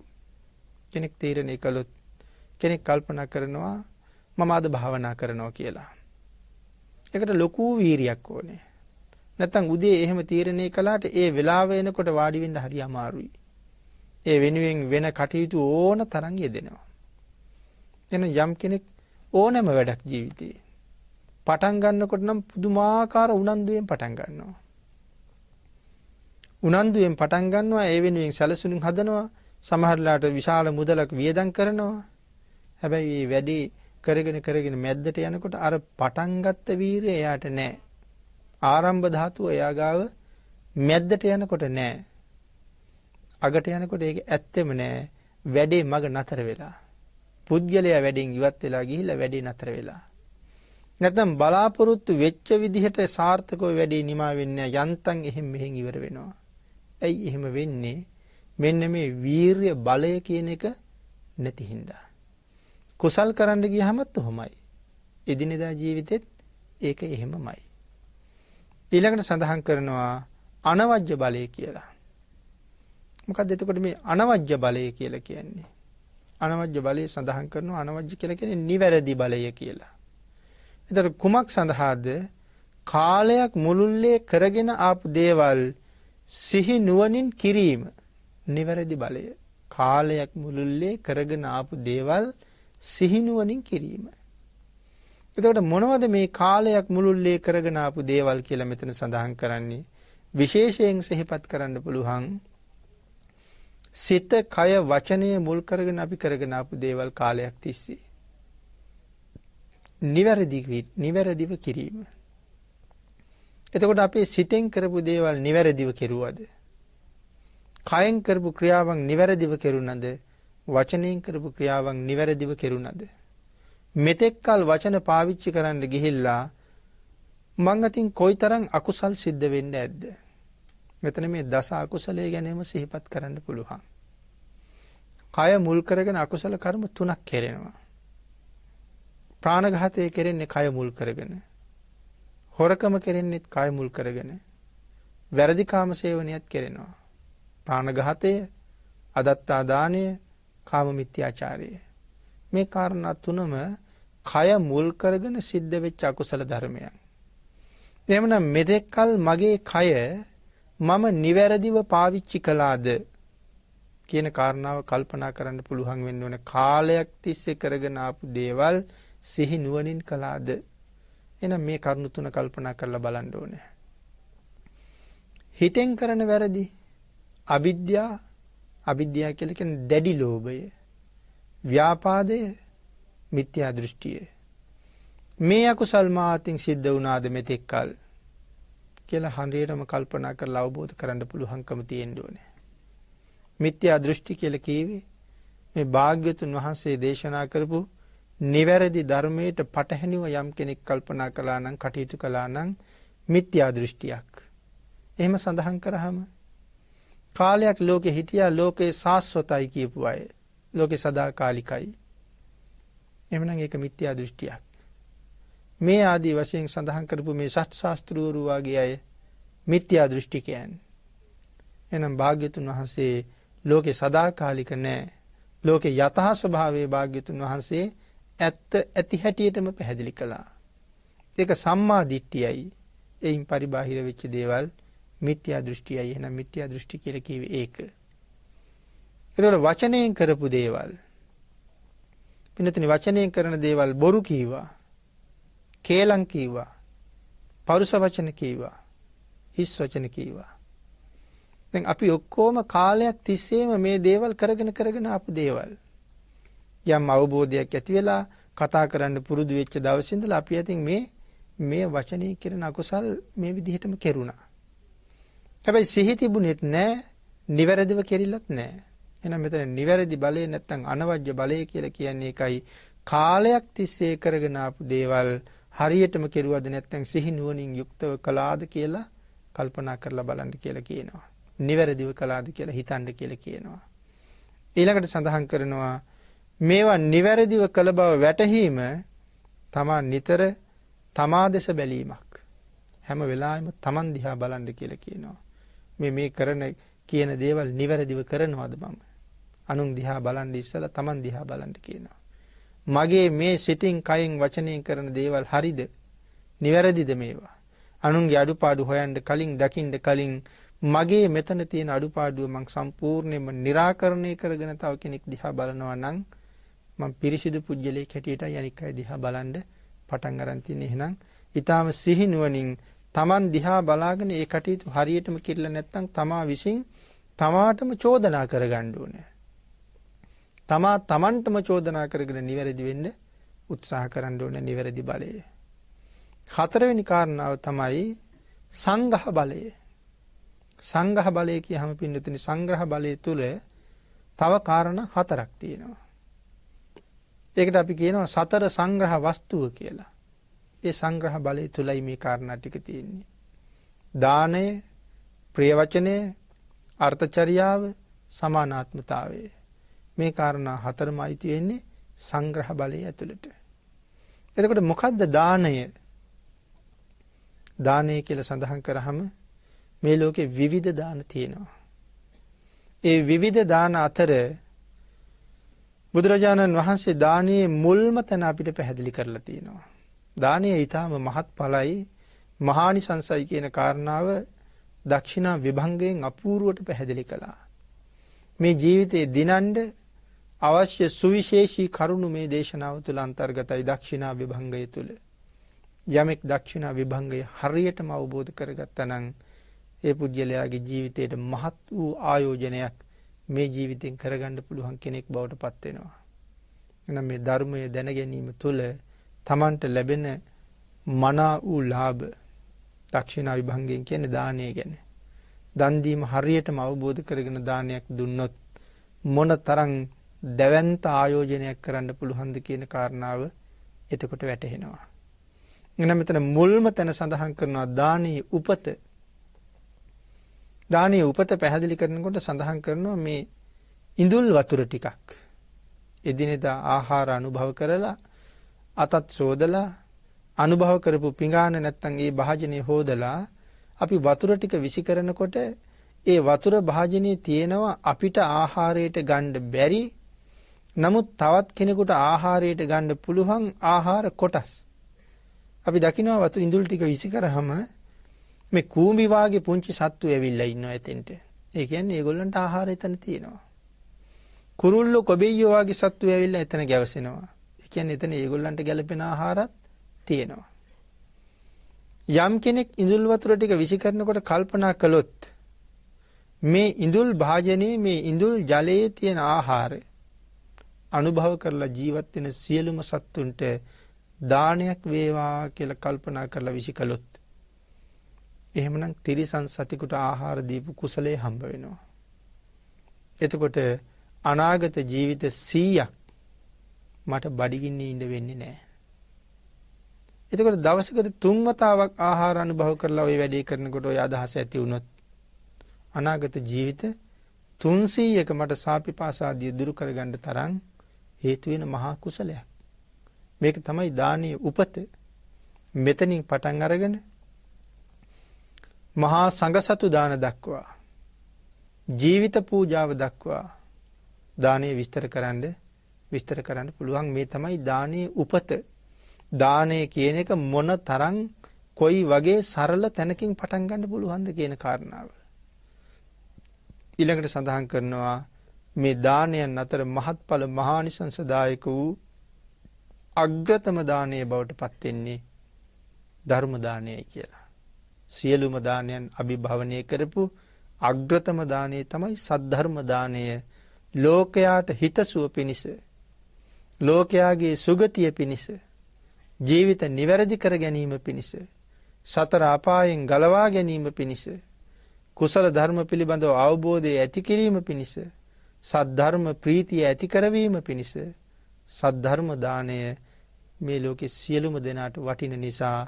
කෙනෙක් තීරණය කළොත් කෙනෙක් කල්පනා කරනවා මම අද භාවනා කරනවා කියලා. ඒකට ලොකු වීරියක් ඕනේ. නැත්තම් උදේ එහෙම තීරණය කළාට ඒ වෙලාව එනකොට වාඩි වෙන්න හරි අමාරුයි. ඒ වෙනුවෙන් වෙන කටයුතු ඕන තරම් යෙදෙනවා. එන යම් කෙනෙක් ඕනෑම වැඩක් ජීවිතේ පටන් ගන්නකොට නම් පුදුමාකාර උනන්දුවෙන් පටන් ගන්නවා. උනන්දුවෙන් පටන් ගන්නවා ඒ වෙනුවෙන් සැලසුම් හදනවා. සමහරලාට විශාල මුදලක් වියදම් කරනවා. හැබැයි මේ වැඩේ කරගෙන මැද්දට යනකොට අර පටන් ගත්ත වීරිය එයාට නැහැ. ආරම්භ ධාතුව එයා ගාව මැද්දට යනකොට නැහැ. අගට යනකොට ඒක ඇත්තෙම නැහැ. වැඩේ මග නතර වෙලා. පුද්ගලයා වැඩෙන් ඉවත් වෙලා ගිහිල්ලා වැඩේ නතර වෙලා. නැත්නම් බලාපොරොත්තු වෙච්ච විදිහට සාර්ථකව වැඩේ නිමා වෙන්නේ යන්තම් එහෙම මෙහෙන් ඉවර වෙනවා. ඇයි එහෙම වෙන්නේ? මෙන්න මේ වීරිය බලය කියන එක නැති හින්දා. කුසල් කරන්න ගියහමත් ඔහොමයි. එදිනෙදා ජීවිතෙත් ඒක එහෙමමයි. ඊළඟට සඳහන් කරනවා අනවජ්‍ය බලය කියලා. මොකක්ද එතකොට මේ අනවජ්‍ය බලය කියලා කියන්නේ? අනවජ්‍ය බලය සඳහන් කරනවා අනවජ්‍ය කියලා කියන්නේ නිවැරදි බලය කියලා. ඒතර කුමක් සඳහාද? කාලයක් මුළුල්ලේ කරගෙන ආපු දේවල් සිහි නුවණින් කිරීම නිවැරදි බලය. කාලයක් මුළුල්ලේ කරගෙන ආපු දේවල් සිහිනුවණින් කිරීම. එතකොට මොනවද මේ කාලයක් මුළුල්ලේ කරගෙන ආපු දේවල් කියලා මෙතන සඳහන් කරන්නේ? විශේෂයෙන් සිහිපත් කරන්න පුළුවන් සිත, කය, වචනය මුල් කරගෙන අපි කරගෙන ආපු දේවල් කාලයක් තිස්සේ නිවැරදිව කිරීම. එතකොට අපි සිතෙන් කරපු දේවල් නිවැරදිව කෙරුවද? කයෙන් කරපු ක්‍රියාවන් නිවැරදිව කෙරුණද? වචනයෙන් කරපු ක්‍රියාවන් නිවැරදිව කෙරුණද? මෙතෙක්කල් වචන පාවිච්චි කරන්න ගිහිල්ලා මං අතින් කොයිතරම් අකුසල් සිද්ධ වෙන්නේ නැද්ද? මෙතන මේ දස අකුසලයේ ගැනීම සිහිපත් කරන්න පුළුවන්. කය මුල් කරගෙන අකුසල කර්ම 3ක් කෙරෙනවා. ප්‍රාණඝාතය කෙරෙන්නේ කය මුල් කරගෙන. හොරකම කෙරෙන්නේ කය මුල් කරගෙන. වැරදි කාම සේවනයත් කෙරෙනවා. ප්‍රාණඝාතය, අදත්තා දානය, කාම මිත්‍යාචාරය. මේ කාරණා තුනම කය මුල් කරගෙන සිද්ධ වෙච්ච අකුසල ධර්මයන්. එහෙමනම් මෙතෙක්කල් මගේ කය මම නිවැරදිව පාවිච්චි කළාද කියන කාරණාව කල්පනා කරන්න පුළුවන් වෙන්න ඕනේ. කාලයක් තිස්සේ කරගෙන ආපු දේවල් සිහි නුවණින් කළාද? එහෙනම් මේ කරුණු තුන කල්පනා කරලා බලන්න ඕනේ. හිතෙන් කරන වැරදි අවිද්‍යාව කියලා කියන්නේ දැඩි ලෝභය, ව්‍යාපාදය, මිත්‍යා දෘෂ්ටිය. මේ අකුසල් මාතින් සිද්ධ වුණාද මෙතෙක්කල් කියලා හරියටම කල්පනා කරලා අවබෝධ කරන්න පුළුවන්කම තියෙන්න ඕනේ. මිත්‍යා දෘෂ්ටි කියලා කියවේ මේ භාග්‍යතුන් වහන්සේ දේශනා කරපු නිවැරදි ධර්මයට පටහැනිව යම් කෙනෙක් කල්පනා කළා නම්, කටයුතු කළා නම් මිත්‍යා දෘෂ්ටියක්. එහෙම සඳහන් කරාම කාලයක් ලෝකෙ හිටියා ලෝකේ සාස්වතයි කියපු අය. ලෝකේ සදාකාලිකයි. එහෙමනම් ඒක මිත්‍යා දෘෂ්ටියක්. මේ ආදී වශයෙන් සඳහන් කරපු මේ සත් ශාස්ත්‍රවරු වගේ අය මිත්‍යා දෘෂ්ටිකයන්. එනම් භාග්‍යතුන් වහන්සේ ලෝකේ සදාකාලික නැහැ. ලෝකේ යථා ස්වභාවයේ භාග්‍යතුන් වහන්සේ ඇත්ත ඇති හැටියටම පැහැදිලි කළා. ඒක සම්මා දිට්ඨියයි. එයින් පරිබාහිර වෙච්ච දේවල් මිත්‍යා දෘෂ්ටියයි. එහෙනම් මිත්‍යා දෘෂ්ටි කියලා කියවේ ඒක. ඒතකොට වචනයෙන් කරපු දේවල්. පින්නතනි වචනයෙන් කරන දේවල් බොරු කීවා. කේලම් කීවා. පරුෂ වචන කීවා. හිස් වචන කීවා. දැන් අපි ඔක්කොම කාලයක් තිස්සේම මේ දේවල් කරගෙන ආපු දේවල්. යම් අවබෝධයක් ඇති වෙලා කතා කරන්න පුරුදු වෙච්ච දවසේ ඉඳලා අපි අතින් මේ වචනේ කරන අකුසල් මේ විදිහටම කෙරුණා. හැබැයි සිහි තිබුණෙත් නැහැ, නිවැරදිව කෙරිලත් නැහැ. එහෙනම් මෙතන නිවැරදි බලය නැත්තම් අනවජ්‍ය බලය කියලා කියන්නේ ඒකයි. කාලයක් තිස්සේ කරගෙන ආපු දේවල් හරියටම කෙරුවද නැත්තම් සිහි නුවණින් යුක්තව කළාද කියලා කල්පනා කරලා බලන්න කියලා කියනවා. නිවැරදිව කළාද කියලා හිතන්න කියලා කියනවා. ඊළඟට සඳහන් කරනවා මේවා නිවැරදිව කළ බව වැටහීම තමා නිතර තමා දෙස බැලීමක්. හැම වෙලාවෙම තමන් දිහා බලන්න කියලා කියනවා. මේ කරන කියන දේවල් නිවැරදිව කරනවද මම? අනුන් දිහා බලන් ඉස්සලා තමන් දිහා බලන්න කියනවා. මගේ මේ සිතින් කයෙන් වචනයෙන් කරන දේවල් හරිද? නිවැරදිද මේවා? අනුන්ගේ අඩුපාඩු හොයන්න කලින් දකින්න කලින් මගේ මෙතන තියෙන අඩුපාඩුව මං සම්පූර්ණයෙන්ම निराකරණය කරගෙන තව කෙනෙක් දිහා බලනවා නම් මං පිරිසිදු පුජ්‍යලයක් හැටියටයි අනික් අය දිහා බලන්න පටන් ගන්න තියෙන්නේ. එහෙනම් ඊටාම සිහි නුවණින් Taman දිහා බලාගෙන ඒ කටයුතු හරියටම කිරලා නැත්නම් තමා විසින් තමාටම චෝදනා කරගන්න ඕනේ. තමන්ටම චෝදනා කරගෙන නිවැරදි වෙන්න උත්සාහ කරන්න ඕනේ නිවැරදි බලය. හතරවෙනි කාරණාව තමයි සංඝහ බලය. සංඝහ බලය කියහම පින්නතුනි සංග්‍රහ බලය තුල තව කාරණා හතරක් තියෙනවා. ඒකට අපි කියනවා සතර සංග්‍රහ වස්තුව කියලා. ඒ සංග්‍රහ බලය තුලයි මේ කාරණා ටික තියෙන්නේ. දානය, ප්‍රිය වචනය, අර්ථචර්යාව, සමානාත්මතාවය. මේ කාරණා හතරම අයිති වෙන්නේ සංග්‍රහ බලය ඇතුළට. එතකොට මොකද්ද දානය? දානය කියලා සඳහන් කරාම මේ ලෝකේ විවිධ දාන තියෙනවා. ඒ විවිධ දාන අතර බුදුරජාණන් වහන්සේ දානයේ මුල්ම තැන අපිට පැහැදිලි කරලා තියෙනවා. දානය ඊටාම මහත්ඵලයි, මහානිසංසයි කියන කාරණාව දක්ෂිනා විභංගයෙන් අපූර්වට පැහැදිලි කළා. මේ ජීවිතේ දිනන්න අවශ්‍ය සුවිශේෂී කරුණු මේ දේශනාව තුළ අන්තර්ගතයි දක්ෂිනා විභංගය තුළ. යමෙක් දක්ෂිනා විභංගය හරියටම අවබෝධ කරගත්තා නම් ඒ පුද්ගලයාගේ ජීවිතයට මහත් වූ ආයෝජනයක් මේ ජීවිතෙන් කරගන්න පුළුවන් කෙනෙක් බවට පත් වෙනවා. එහෙනම් මේ ධර්මය දැන ගැනීම තුළ තමන්ට ලැබෙන මනා වූ ලාභ දක්ෂිනා විභංගයෙන් කියන්නේ දානය ගැන. දන් දීම හරියටම අවබෝධ කරගෙන දානයක් දුන්නොත් මොන තරම් දැවැන්ත ආයෝජනයක් කරන්න පුළුවන්ද කියන කාරණාව එතකොට වැටහෙනවා. එහෙනම් මෙතන මුල්ම තැන සඳහන් කරනවා දානීය උපත. දානීය උපත පැහැදිලි කරනකොට සඳහන් කරනවා මේ ඉඳුල් වතුර ටිකක් එදිනෙදා ආහාර අනුභව කරලා අතත් සෝදලා අනුභව කරපු පිඟාන නැත්තම් ඒ භාජනය හොදලා අපි වතුර ටික විසි කරනකොට ඒ වතුර භාජනයේ තියෙනවා අපිට ආහාරයට ගන්න බැරි නමුත් තවත් කෙනෙකුට ආහාරයට ගන්න පුළුවන් ආහාර කොටස්. අපි දකිනවා වතුර ඉඳුල් ටික විසි කරාම මේ කූඹි වාගේ පුංචි සත්තු ඇවිල්ලා ඉන්නවා එතෙන්ට. ඒ කියන්නේ ඒගොල්ලන්ට ආහාර එතන තියෙනවා. කුරුල්ලෝ කොබෙයියෝ වාගේ සත්තු ඇවිල්ලා එතන ගැවසෙනවා. ඒ කියන්නේ එතන ඒගොල්ලන්ට ගැලපෙන ආහාරත් තියෙනවා. යම් කෙනෙක් ඉඳුල් වතුර ටික විසි කරනකොට කල්පනා කළොත් මේ ඉඳුල් භාජනයේ මේ ඉඳුල් ජලයේ තියෙන ආහාරය අනුභව කරලා ජීවත් වෙන සියලුම සත්තුන්ට දානයක් වේවා කියලා කල්පනා කරලා විසි කළොත් එහෙමනම් තිරිසන් සතෙකුට ආහාර දීපු කුසලයේ හම්බ වෙනවා. එතකොට අනාගත ජීවිත 100ක් මට බඩගින්නේ ඉඳ වෙන්නේ නැහැ. එතකොට දවසකට 3 වතාවක් ආහාර අනුභව කරලා ওই වැඩේ කරනකොට ওই අදහස ඇති වුණොත් අනාගත ජීවිත 300ක මට සාපිපාසාදිය දුරු කරගන්න තරම් හේතු වෙන මහා කුසලයක්. මේක තමයි දානීය උපත. මෙතනින් පටන් අරගෙන මහා සංඝසතු දාන දක්වා ජීවිත පූජාව දක්වා දානීය විස්තර කරන්න පුළුවන්. මේ තමයි දානීය උපත. දානය කියන එක මොන තරම් කොයි වගේ සරල තැනකින් පටන් ගන්න පුළුවන්ද කියන කාරණාව. ඊළඟට සඳහන් කරනවා මේ දානයන් අතර මහත්ඵල මහානිසංසදායක වූ අග්‍රතම දානය බවට පත් වෙන්නේ ධර්ම දානයයි කියලා. සියලුම දානයන් අභිභවනය කරපු අග්‍රතම දානය තමයි සද්ධර්ම දානය. ලෝකයාට හිතසුව පිණිස, ලෝකයාගේ සුගතිය පිණිස, ජීවිත නිවැරදි කර ගැනීම පිණිස, සතර අපායෙන් ගලවා ගැනීම පිණිස, කුසල ධර්ම පිළිබඳව අවබෝධය ඇති කිරීම පිණිස, සද්ධර්ම ප්‍රීතිය ඇති කරවීම පිණිස සද්ධර්ම දානය මේ ලෝකේ සියලුම දෙනාට වටින නිසා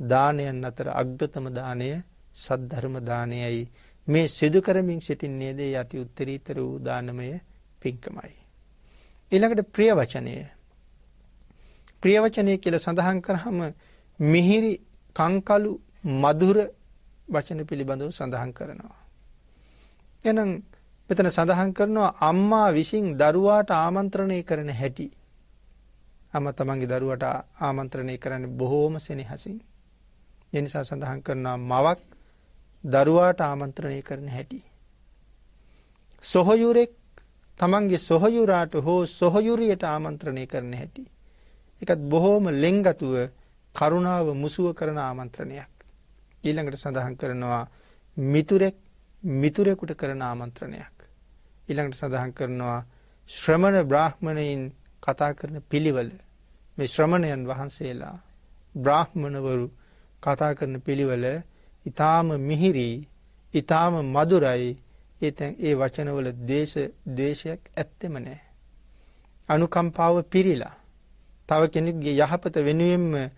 දානයන් අතර අග්‍රතම දානය සද්ධර්ම දානයයි. මේ සිදු කරමින් සිටින්නේද යති උත්තරීතර වූ දානමය පින්කමයි. ඊළඟට ප්‍රිය වචනය. ප්‍රිය වචනය කියලා සඳහන් කරාම මිහිරි, කංකලු, මధుර වචන පිළිබඳව සඳහන් කරනවා. එහෙනම් මෙතන සඳහන් කරනවා අම්මා විසින් දරුවාට ආමන්ත්‍රණය කරන හැටි. අම්මා තමන්ගේ දරුවාට ආමන්ත්‍රණය කරන්නේ බොහෝම සෙනෙහසින්. ඒ නිසා සඳහන් කරනවා මවක් දරුවාට ආමන්ත්‍රණය කරන හැටි. සොහොයුරෙක් තමන්ගේ සොහොයුරාට හෝ සොහොයුරියට ආමන්ත්‍රණය කරන හැටි. ඒකත් බොහෝම ලෙන්ගතුව කරුණාව මුසුව කරන ආමන්ත්‍රණයක්. ඊළඟට සඳහන් කරනවා මිතුරෙක් මිතුරෙකුට කරන ආමන්ත්‍රණයක්. ඊළඟට සඳහන් කරනවා ශ්‍රමණ බ්‍රාහ්මණයින් කතා කරන පිළිවෙල. මේ ශ්‍රමණයන් වහන්සේලා බ්‍රාහ්මණවරු කතා කරන පිළිවෙල ඊටාම මිහිරි, ඊටාම මధుරයි. ඒ වචනවල ද්වේෂයක් ඇත්තෙම නැහැ. අනුකම්පාව පිරීලා තව කෙනෙකුගේ යහපත වෙනුවෙන්ම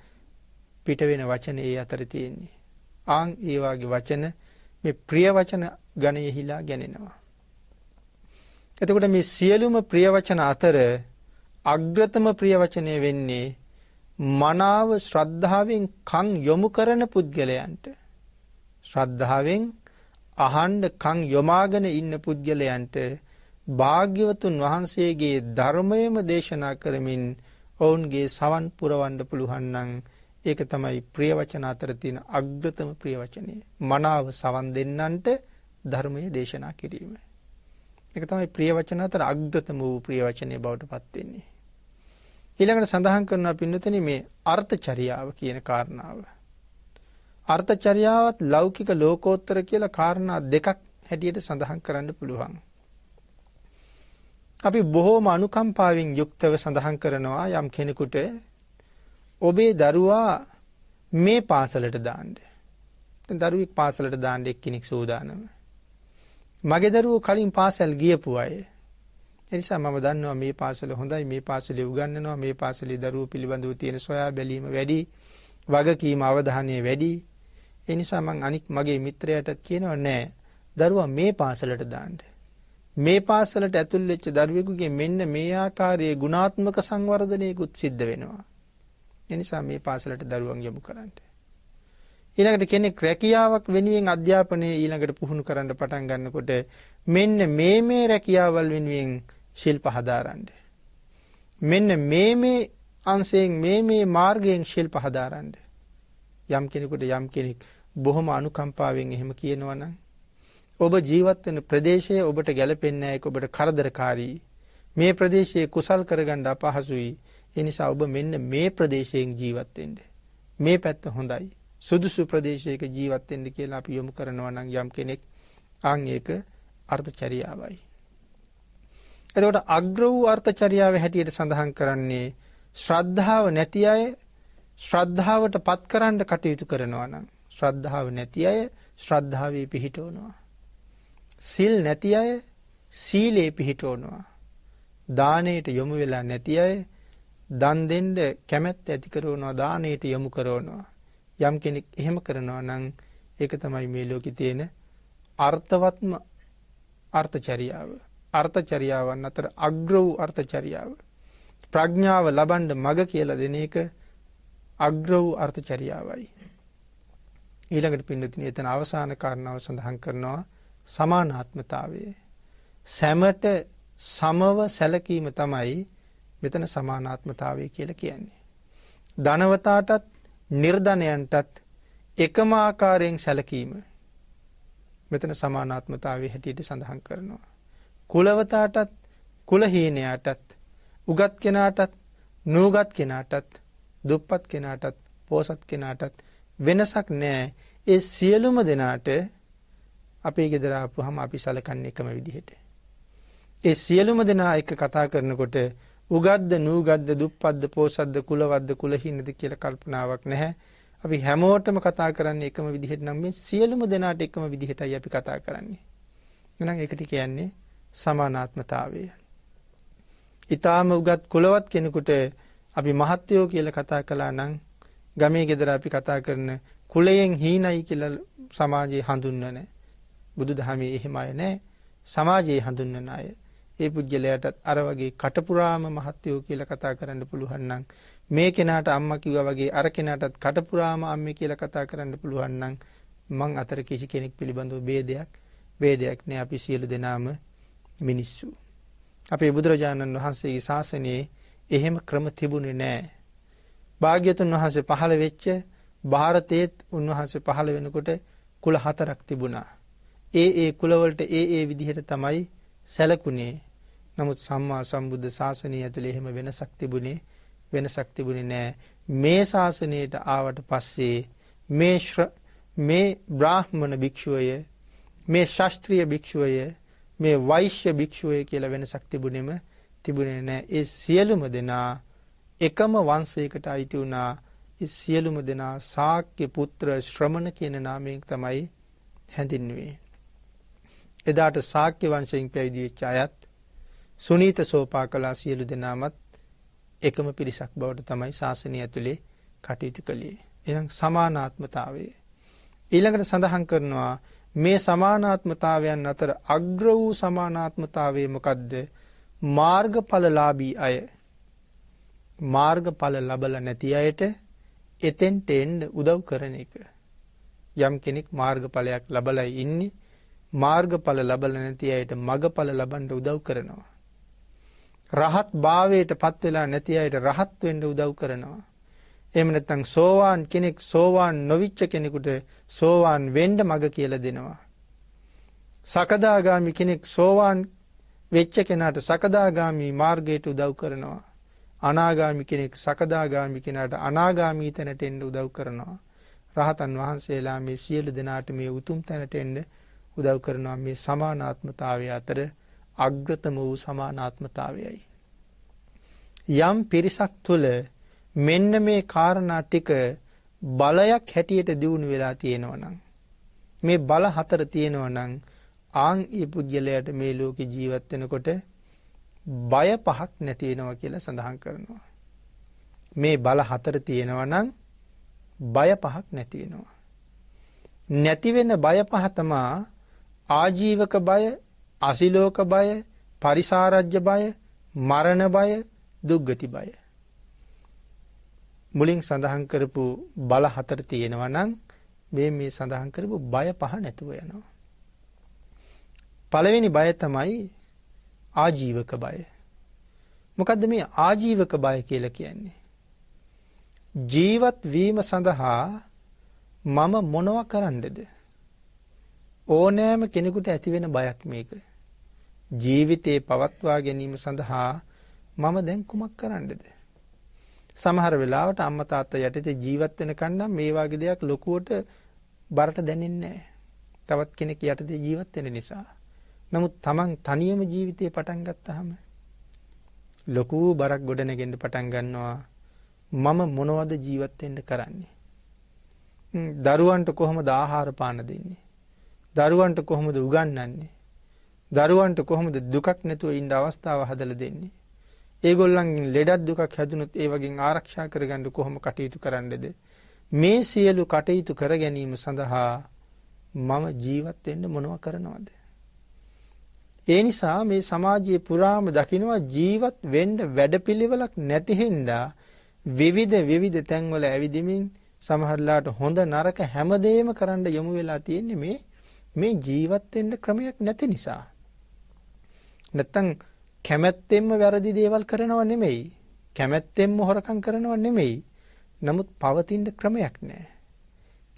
පිට වෙන වචන ඒ අතර තියෙන්නේ. ආන් ඒ වාගේ වචන මේ ප්‍රිය වචන ගණයෙහිලා ගැනෙනවා. එතකොට මේ සියලුම ප්‍රිය වචන අතර අග්‍රතම ප්‍රිය වචනය වෙන්නේ මනාව ශ්‍රද්ධාවෙන් කන් යොමු කරන පුද්ගලයන්ට. ශ්‍රද්ධාවෙන් අහන්න කන් යොමාගෙන ඉන්න පුද්ගලයන්ට භාග්‍යවතුන් වහන්සේගේ ධර්මයම දේශනා කරමින් ඔවුන්ගේ සවන් පුරවන්න පුළුවන් නම් ඒක තමයි ප්‍රිය වචන අතර තියෙන අග්‍රතම ප්‍රිය වචනය. මනාව සවන් දෙන්නන්ට ධර්මයේ දේශනා කිරීම. ඒක තමයි ප්‍රිය වචන අතර අග්‍රතම වූ ප්‍රිය වචනේ බවට පත් වෙන්නේ. ඊළඟට සඳහන් කරනවා පින්නතනි මේ අර්ථචර්යාව කියන කාරණාව. අර්ථචර්යාවත් ලෞකික ලෝකෝත්තර කියලා කාරණා දෙකක් හැටියට සඳහන් කරන්න පුළුවන්. අපි බොහෝම අනුකම්පාවෙන් යුක්තව සඳහන් කරනවා යම් කෙනෙකුට ඔබේ දරුවා මේ පාසලට දාන්න. දැන් දරුවෙක් පාසලට දාන්න එක්කෙනෙක් සූදානම. මගේ දරුවෝ කලින් පාසල් ගියපු අය. ඒ නිසා මම දන්නවා මේ පාසල හොඳයි, මේ පාසලේ උගන්වනවා, මේ පාසලේ දරුවෝ පිළිබඳව තියෙන සොයා බැලීම වැඩි, වගකීම අවධානය වැඩි. ඒ නිසා මම අනික් මගේ මිත්‍රයාටත් කියනවා නෑ දරුවා මේ පාසලට දාන්න. මේ පාසලට ඇතුල් වෙච්ච දරුවෙකුගේ මෙන්න මේ ආකාරයේ ගුණාත්මක සංවර්ධනයකුත් සිද්ධ වෙනවා. ඒ නිසා මේ පාසලට දරුවන් යොමු කරන්න. ඊළඟට කෙනෙක් රැකියාවක් වෙනුවෙන් අධ්‍යාපනයේ ඊළඟට පුහුණු කරන්න පටන් ගන්නකොට මෙන්න මේ රැකියාවල් වෙනුවෙන් ශිල්ප හදාරන්න. මෙන්න මේ අංශයෙන් මේ මාර්ගයෙන් ශිල්ප හදාරන්න. යම් කෙනෙකුට යම් කෙනෙක් බොහොම අනුකම්පාවෙන් එහෙම කියනවා නම් ඔබ ජීවත් වෙන ප්‍රදේශය ඔබට ගැලපෙන්නේ නැහැ, ඒක ඔබට කරදරකාරී. මේ ප්‍රදේශයේ කුසල් කරගන්න අපහසුයි. ඒ නිසා ඔබ මෙන්න මේ ප්‍රදේශයෙන් ජීවත් වෙන්න. මේ පැත්ත හොඳයි. සුදුසු ප්‍රදේශයක ජීවත් වෙන්න කියලා අපි යොමු කරනවා නම් යම් කෙනෙක් අන් ඒක අර්ථචර්යාවයි. එතකොට අග්‍ර වූ අර්ථචර්යාව හැටියට සඳහන් කරන්නේ ශ්‍රද්ධාව නැති අය ශ්‍රද්ධාවට පත් කරන්න කටයුතු කරනවා නම් ශ්‍රද්ධාව නැති අය ශ්‍රද්ධාවේ පිහිටවනවා. සිල් නැති අය සීලේ පිහිටවනවා. දානයට යොමු වෙලා නැති අය දන් දෙන්න කැමැත්ත ඇති කරනවා, දානයට යොමු කරනවා. යම් කෙනෙක් එහෙම කරනවා නම් ඒක තමයි මේ ලෝකේ තියෙන අර්ථවත්ම අර්ථචර්යාව. අර්ථචර්යාවන් අතර අග්‍ර වූ අර්ථචර්යාව. ප්‍රඥාව ලබන්න මඟ කියලා දෙන එක අග්‍ර වූ අර්ථචර්යාවයි. ඊළඟට පින්නතුනි එතන අවසාන කාරණාව සඳහන් කරනවා සමානාත්මතාවය. සැමට සමව සැලකීම තමයි මෙතන සමානාත්මතාවය කියලා කියන්නේ. ධනවතාටත් නිර්ධනයන්ටත් එකම ආකාරයෙන් සැලකීම මෙතන සමානාත්මතාවයේ හැටියට සඳහන් කරනවා. කුලවතාටත් කුලහීනයාටත් උගත් කෙනාටත් නුගත් කෙනාටත් දුප්පත් කෙනාටත් පොසත් කෙනාටත් වෙනසක් නැහැ. ඒ සියලුම දෙනාට අපේ ගෙදර ආපුවම අපි සලකන්නේ එකම විදිහට. ඒ සියලුම දෙනා එක කතා කරනකොට උගත්ද නුගත්ද දුප්පත්ද පොසත්ද කුලවත්ද කුලහීනද කියලා කල්පනාවක් නැහැ. අපි හැමෝටම කතා කරන්නේ එකම විදිහට නම් මේ සියලුම දෙනාට එකම විදිහටයි අපි කතා කරන්නේ. එහෙනම් ඒකට කියන්නේ සමානාත්මතාවය. ඊටාම උගත් කුලවත් කෙනෙකුට අපි මහත්යෝ කියලා කතා කළා නම් ගමේ ගෙදර අපි කතා කරන කුලයෙන් හීනයි කියලා සමාජයේ හඳුන්වන බුදුදහමේ එහෙම අය නැහැ. සමාජයේ හඳුන්වන අය ඒ පුජ්‍යලයටත් අර වගේ කටපුරාම මහත්යෝ කියලා කතා කරන්න පුළුවන් නම් මේ කෙනාට අම්මා කිව්වා වගේ අර කෙනාටත් කටපුරාම අම්මේ කියලා කතා කරන්න පුළුවන් නම් මං අතර කිසි කෙනෙක් පිළිබඳව ભેදයක් නෑ. අපි සියලු දෙනාම මිනිස්සු. අපේ බුදුරජාණන් වහන්සේගේ ශාසනයේ එහෙම ක්‍රම තිබුණේ නෑ. භාග්‍යතුන් වහන්සේ පහළ වෙච්ච ಭಾರತයේත් උන්වහන්සේ පහළ වෙනකොට කුල 4ක් තිබුණා. ඒ කුලවලට ඒ විදිහට තමයි සැලකුණේ. නමුත් සම්මා සම්බුද්ධ ශාසනය ඇතුලේ එහෙම වෙනසක් තිබුණේ නෑ. මේ ශාසනයට ආවට පස්සේ මේ බ්‍රාහ්මණ භික්ෂුවය, මේ ශාස්ත්‍රීය භික්ෂුවය, මේ වෛශ්‍ය භික්ෂුවය කියලා වෙනසක් තිබුණේ නෑ. ඒ සියලුම දෙනා එකම වංශයකට අයිති වුණා. ඒ සියලුම දෙනා ශාක්‍ය පුත්‍ර ශ්‍රමණ කියන නාමයෙන් තමයි හැඳින්වුවේ. එදාට ශාක්‍ය වංශයෙන් පැවිදි වෙච්ච අයත් සුනීත සෝපාකලා සියලු දෙනාමත් එකම පිරිසක් බවට තමයි ශාසනය ඇතුලේ කටයුතු කළේ. එහෙනම් සමානාත්මතාවය. ඊළඟට සඳහන් කරනවා මේ සමානාත්මතාවයන් අතර අග්‍ර වූ සමානාත්මතාවය මොකද්ද? මාර්ගඵලලාභී අය. මාර්ගඵල ලබලා නැති අයට එතෙන්ට එන්න උදව් කරන එක. යම් කෙනෙක් මාර්ගඵලයක් ලබලා ඉන්නේ මාර්ගඵල ලබලා නැති අයට මගඵල ලබන්න උදව් කරනවා. රහත් භාවයට පත් වෙලා නැති අයට රහත් වෙන්න උදව් කරනවා. එහෙම නැත්නම් සෝවාන් කෙනෙක් සෝවාන් නොවිච්ච කෙනෙකුට සෝවාන් වෙන්න මඟ කියලා දෙනවා. සකදාගාමි කෙනෙක් සෝවාන් වෙච්ච කෙනාට සකදාගාමි මාර්ගයට උදව් කරනවා. අනාගාමි කෙනෙක් සකදාගාමි කෙනාට අනාගාමී තැනට එන්න උදව් කරනවා. රහතන් වහන්සේලා මේ සියලු දෙනාට මේ උතුම් තැනට එන්න උදව් කරනවා. මේ සමානාත්මතාවය අතර අග්‍රතම වූ සමානාත්මතාවයයි. යම් පිරිසක් තුළ මෙන්න මේ කාරණා ටික බලයක් හැටියට දියුණු වෙලා තියෙනවා නම්, මේ බල හතර තියෙනවා නම්, ආන් ඒ පුද්ගලයාට මේ ලෝකේ ජීවත් වෙනකොට බය පහක් නැති වෙනවා කියලා සඳහන් කරනවා. මේ බල හතර තියෙනවා නම් බය පහක් නැති වෙනවා. නැති වෙන බය පහ තමයි ආජීවක බය, අසිලෝක බය, පරිසාරජ්‍ය බය, මරණ බය, දුක්ගති බය. මුලින් සඳහන් කරපු බල හතර තියෙනවා නම් මේ සඳහන් කරපු බය පහ නැතුව යනවා. පළවෙනි බය තමයි ආජීවක බය. මොකද්ද මේ ආජීවක බය කියලා කියන්නේ? ජීවත් වීම සඳහා මම මොනවා කරන්නද? ඕනෑම කෙනෙකුට ඇති වෙන බයක් මේක. ජීවිතේ පවත්වා ගැනීම සඳහා මම දැන් කුමක් කරන්නද? සමහර වෙලාවට අම්මා තාත්තා යටතේ ජීවත් වෙන කන්නම් මේ වගේ දෙයක් ලොකුවට බරට දැනෙන්නේ නැහැ. තවත් කෙනෙක් යටතේ ජීවත් වෙන නිසා. නමුත් Taman තනියම ජීවිතේ පටන් ගත්තාම ලොකු බරක් ගොඩනගෙන්න පටන් ගන්නවා. මම මොනවද ජීවත් වෙන්න කරන්නේ? දරුවන්ට කොහොමද ආහාර පාන දෙන්නේ? දරුවන්ට කොහොමද උගන්වන්නේ? දරුවන්ට කොහොමද දුකක් නැතුව ඉන්න අවස්ථාව හදලා දෙන්නේ? ඒගොල්ලන්ගෙන් ලෙඩක් දුකක් හැදුනොත් ඒ වගේ ආරක්ෂා කරගන්න කොහොම කටයුතු කරන්නද? මේ සියලු කටයුතු කර ගැනීම සඳහා මම ජීවත් වෙන්න මොනව කරනවද? ඒ නිසා මේ සමාජයේ පුරාම දකින්නවා ජීවත් වෙන්න වැඩපිළිවෙලක් නැති හින්දා විවිධ තැන්වල ඇවිදිමින් සමහරලාට හොඳ නරක හැමදේම කරන්න යොමු වෙලා තියෙන්නේ මේ ජීවත් වෙන්න ක්‍රමයක් නැති නිසා. නැත්තම් කැමැත්තෙන්ම වැරදි දේවල් කරනව නෙමෙයි. කැමැත්තෙන්ම හොරකම් කරනව නෙමෙයි. නමුත් පවතින ක්‍රමයක් නැහැ.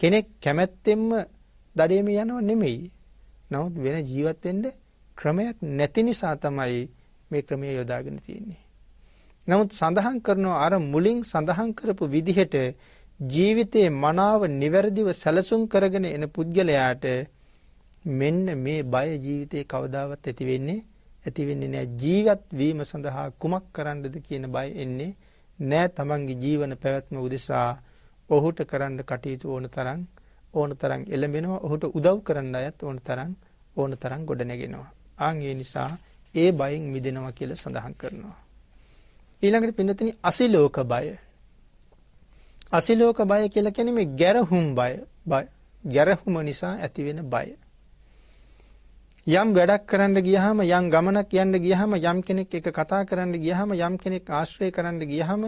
කෙනෙක් කැමැත්තෙන්ම දඩේම යනව නෙමෙයි. නමුත් වෙන ජීවත් වෙන්න ක්‍රමයක් නැති නිසා තමයි මේ ක්‍රමය යොදාගෙන තියෙන්නේ. නමුත් සඳහන් කරනවා අර මුලින් සඳහන් කරපු විදිහට ජීවිතේ මනාව නිවැරදිව සැලසුම් කරගෙන එන පුද්ගලයාට මෙන්න මේ බය ජීවිතේ කවදාවත් ඇති වෙන්නේ නැහැ. ජීවත් වීම සඳහා කුමක් කරන්නද කියන බය එන්නේ නැහැ. තමන්ගේ ජීවන පැවැත්ම උදෙසා ඔහුට කරන්න කටයුතු ඕන තරම් එළඹෙනවා. ඔහුට උදව් කරන්න අයත් ඕන තරම් ගොඩ නැගෙනවා. ඒ නිසා ඒ බයෙන් මිදෙනවා කියලා සඳහන් කරනවා. ඊළඟට පින්නතනි අසිලෝක බය. අසිලෝක බය කියලා කියන්නේ මේ ගැරහුම් බය. ගැරහුම නිසා ඇති වෙන බය. යම් වැඩක් කරන්න ගියහම, යම් ගමනක් යන්න ගියහම, යම් කෙනෙක් එක කතා කරන්න ගියහම, යම් කෙනෙක් ආශ්‍රය කරන්න ගියහම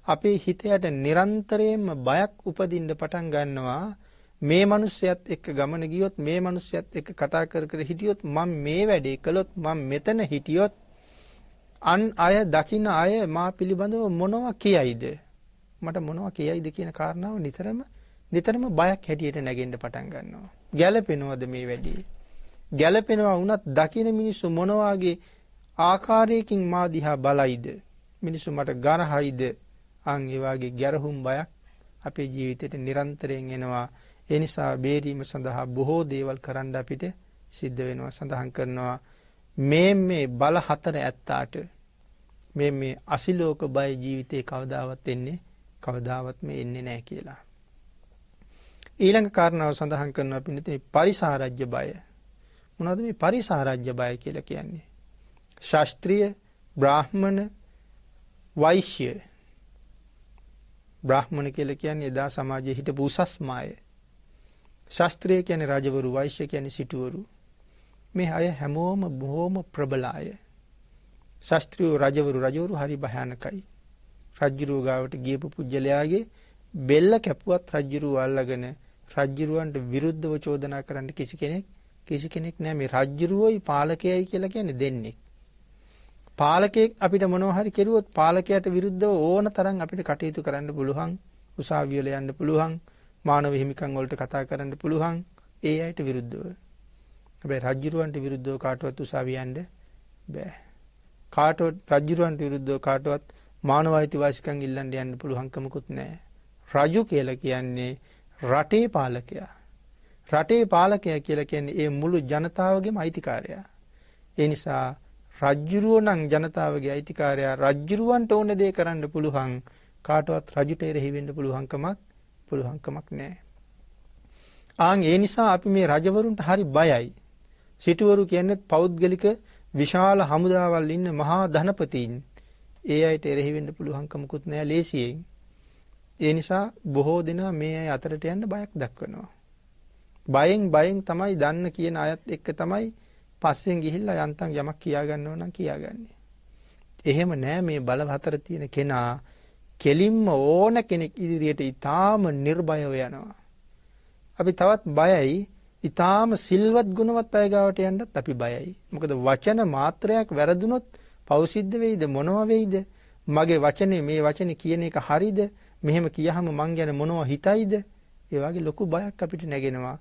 අපේ හිතයට නිරන්තරයෙන්ම බයක් උපදින්න පටන් ගන්නවා. මේ මිනිස්සයත් එක්ක ගමන ගියොත්, මේ මිනිස්සයත් එක්ක කතා කර හිටියොත්, මම මේ වැඩේ කළොත්, මම මෙතන හිටියොත් අන් අය දකින්න අය මා පිළිබඳව මොනවා කියයිද? මට මොනවා කියයිද කියන කාරණාව නිතරම බයක් හැටියට නැගෙන්න පටන් ගන්නවා. ගැළපෙනවද මේ වැඩේ? ගැළපෙනවා වුණත් දකින්න මිනිස්සු මොනවාගේ ආකාරයකින් මා දිහා බලයිද? මිනිස්සු මට ගරහයිද? අන් ඒ වගේ ගැරහුම් බයක් අපේ ජීවිතේට නිරන්තරයෙන් එනවා. ඒ නිසා බේරීම සඳහා බොහෝ දේවල් කරන්න අපිට සිද්ධ වෙනවා. සඳහන් කරනවා මේ බල හතර ඇත්තාට මේ අසිලෝක බය ජීවිතේ කවදාවත් එන්නේ නැහැ කියලා. ඊළඟ කාරණාව සඳහන් කරනවා පින්නතේ පරිසාරජ්‍ය බය. මොනවද මේ පරිසාරජ්‍ය බය කියලා කියන්නේ? ශාස්ත්‍රීය, බ්‍රාහ්මණ, වෛශ්‍ය. බ්‍රාහ්මණ කියලා කියන්නේ එදා සමාජයේ හිටපු උසස්ම අය. ශාස්ත්‍රීය කියන්නේ රජවරු, වෛශ්‍ය කියන්නේ සිටුවරු. මේ අය හැමෝම බොහොම ප්‍රබල අය. ශාස්ත්‍රීය රජවරු හරි භයානකයි. රජුරුව ගාවට ගියපු පුජ්‍යලයාගේ බෙල්ල කැපුවත් රජුරුව අල්ලගෙන රජුරුවන්ට විරුද්ධව චෝදනා කරන්න කිසි කෙනෙක් නැහැ. මේ රජුරුවයි පාලකයයි කියලා කියන්නේ දෙන්නේ. පාලකයෙක් අපිට මොනවා හරි කෙරුවොත් පාලකයාට විරුද්ධව ඕන තරම් අපිට කටයුතු කරන්න පුළුවන්. උසාවිය වල යන්න පුළුවන්. මානව හිමිකම් වලට කතා කරන්න පුළුවන්. ඒ අයට විරුද්ධව. හැබැයි රජුරුවන්ට විරුද්ධව කාටවත් උසාවිය යන්න බෑ. කාටවත් රජුරවන්ට විරුද්ධව කාටවත් මානව අයිතිවාසිකම් ඉල්ලන්න යන්න පුළුවන්කමකුත් නැහැ. රජු කියලා කියන්නේ රටේ පාලකයා. රටේ පාලකයා කියලා කියන්නේ ඒ මුළු ජනතාවගේම අයිතිකාරයා. ඒ නිසා රජුරුව නම් ජනතාවගේ අයිතිකාරයා. රජුරවන්ට ඕන දේ කරන්න පුළුවන්. කාටවත් රජුට එරෙහි වෙන්න පුළුවන්කමක් නැහැ. ඒ නිසා අපි මේ රජවරුන්ට හරි බයයි. සිටුවරු කියන්නේ පෞද්ගලික විශාල හමුදාවල් ඉන්න මහා ධනපතීන්. ඒ අයට එරෙහි වෙන්න පුළුවන්කමකුත් නැහැ ලේසියෙන්. ඒ නිසා බොහෝ දෙනා මේ අය අතරට යන්න බයක් දක්වනවා. බයෙන් තමයි දන්න කියන අයත් එක්ක තමයි පස්සෙන් ගිහිල්ලා යන්තම් යමක් කියා ගන්නව නම් කියාගන්නේ. එහෙම නෑ මේ බල හතර තියෙන කෙනා කෙලින්ම ඕන කෙනෙක් ඉදිරියට ඊටාම නිර්භයව යනවා. අපි තවත් බයයි ඊටාම සිල්වත් ගුණවත් අය ගාවට යන්නත් අපි බයයි. මොකද වචන මාත්‍රයක් වැරදුනොත් පෞසිද්ධ වෙයිද මොනවා වෙයිද? මගේ වචනේ මේ වචනේ කියන එක හරිද? මෙහෙම කියහම මං ගැන මොනවා හිතයිද? ඒ වගේ ලොකු බයක් අපිට නැගෙනවා.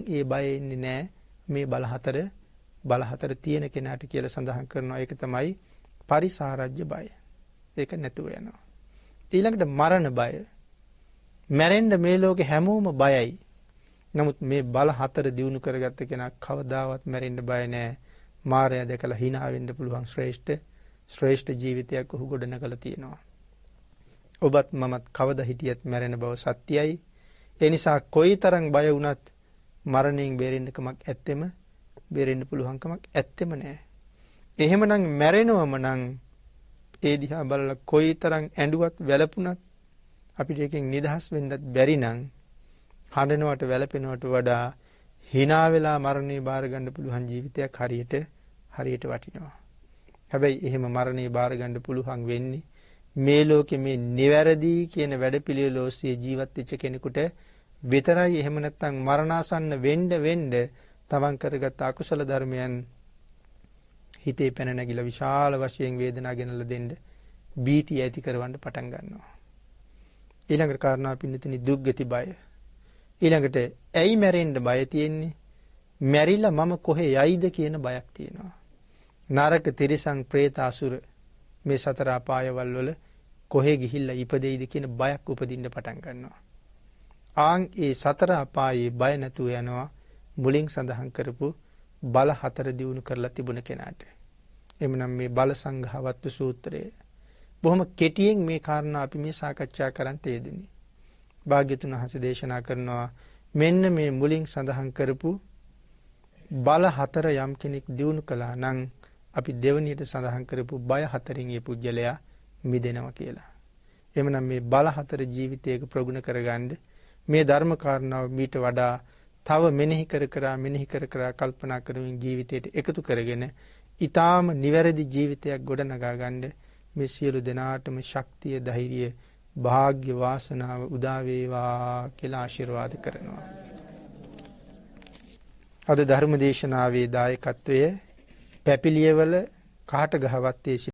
ඒ බය ඉන්නේ නෑ මේ බල හතර තියෙන කෙනාට කියලා සඳහන් කරනවා. ඒක තමයි පරිසාරජ්‍ය බය. ඒක නැතුව යනවා. ඊළඟට මරණ බය. මැරෙන්න මේ ලෝකේ හැමෝම බයයි. නමුත් මේ බල හතර දිනු කරගත්ත කෙනා කවදාවත් මැරෙන්න බය නෑ. මාරය දැකලා hina වෙන්න පුළුවන් ශ්‍රේෂ්ඨ ජීවිතයක් ඔහු ගොඩනගලා තියෙනවා. ඔබත් මමත් කවදා හිටියත් මැරෙන බව සත්‍යයි. ඒ නිසා කොයිතරම් බය වුණත් මරණයෙන් බේරෙන්න පුළුවන්කමක් ඇත්තෙම නෑ. එහෙමනම් මැරෙනවම නම් ඒ දිහා බලලා කොයිතරම් ඇඬුවත් වැළපුණත් අපිට එකෙන් නිදහස් වෙන්නත් බැරි නම් හඬනවට වැළපෙනවට වඩා hina වෙලා මරණය බාර ගන්න පුළුවන් ජීවිතයක් හරියට වටිනවා. හැබැයි එහෙම මරණය බාර ගන්න පුළුවන් වෙන්නේ මේ ලෝකේ මේ නිවැරදි කියන වැඩපිළිවෙල ඔස්සේ ජීවත් වෙච්ච කෙනෙකුට විතරයි. එහෙම නැත්නම් මරණාසන්න වෙන්න තමන් කරගත් අකුසල ධර්මයන් හිතේ පැන නැගිලා විශාල වශයෙන් වේදනා ගෙනලා දෙන්න බීතිය ඇති කරවන්න පටන් ගන්නවා. ඊළඟට කාරණා පින්නතුනි දුක්ගති බය. ඊළඟට ඇයි මැරෙන්න බය තියෙන්නේ? මැරිලා මම කොහේ යයිද කියන බයක් තියෙනවා. නරක තිරිසන් പ്രേත අසුර මේ සතර අපායවල වල කොහේ ගිහිල්ලා ඉපදෙයිද කියන බයක් උපදින්න පටන් ගන්නවා. ඒ සතර අපායේ බය නැතුව යනවා මුලින් සඳහන් කරපු බල හතර දිනු කරලා තිබුණ කෙනාට. එමනම් මේ බල සංඝවත්තු සූත්‍රය බොහොම කෙටියෙන් මේ කාරණා අපි මේ සාකච්ඡා කරන්නට යෙදුනේ. භාග්‍යතුන් වහන්සේ දේශනා කරනවා මෙන්න මේ මුලින් සඳහන් කරපු බල හතර යම් කෙනෙක් දිනු කළා නම් අපි දෙවණියට සඳහන් කරපු බය හතරින් ඒ පුජ්‍යලයා මිදෙනවා කියලා. එමනම් මේ බල හතර ජීවිතයක ප්‍රගුණ කරගන්න මේ ධර්ම කාරණාව මීට වඩා තව මෙනෙහි කර කල්පනා කරමින් ජීවිතයට එකතු කරගෙන ඊටාම නිවැරදි ජීවිතයක් ගොඩනගා ගන්න මේ සියලු දෙනාටම ශක්තිය ධෛර්යය භාග්‍ය වාසනාව උදා වේවා කියලා ආශිර්වාද කරනවා. අද ධර්ම දේශනාවේ දායකත්වයේ පැපිලියවල කාටගහවත්තේ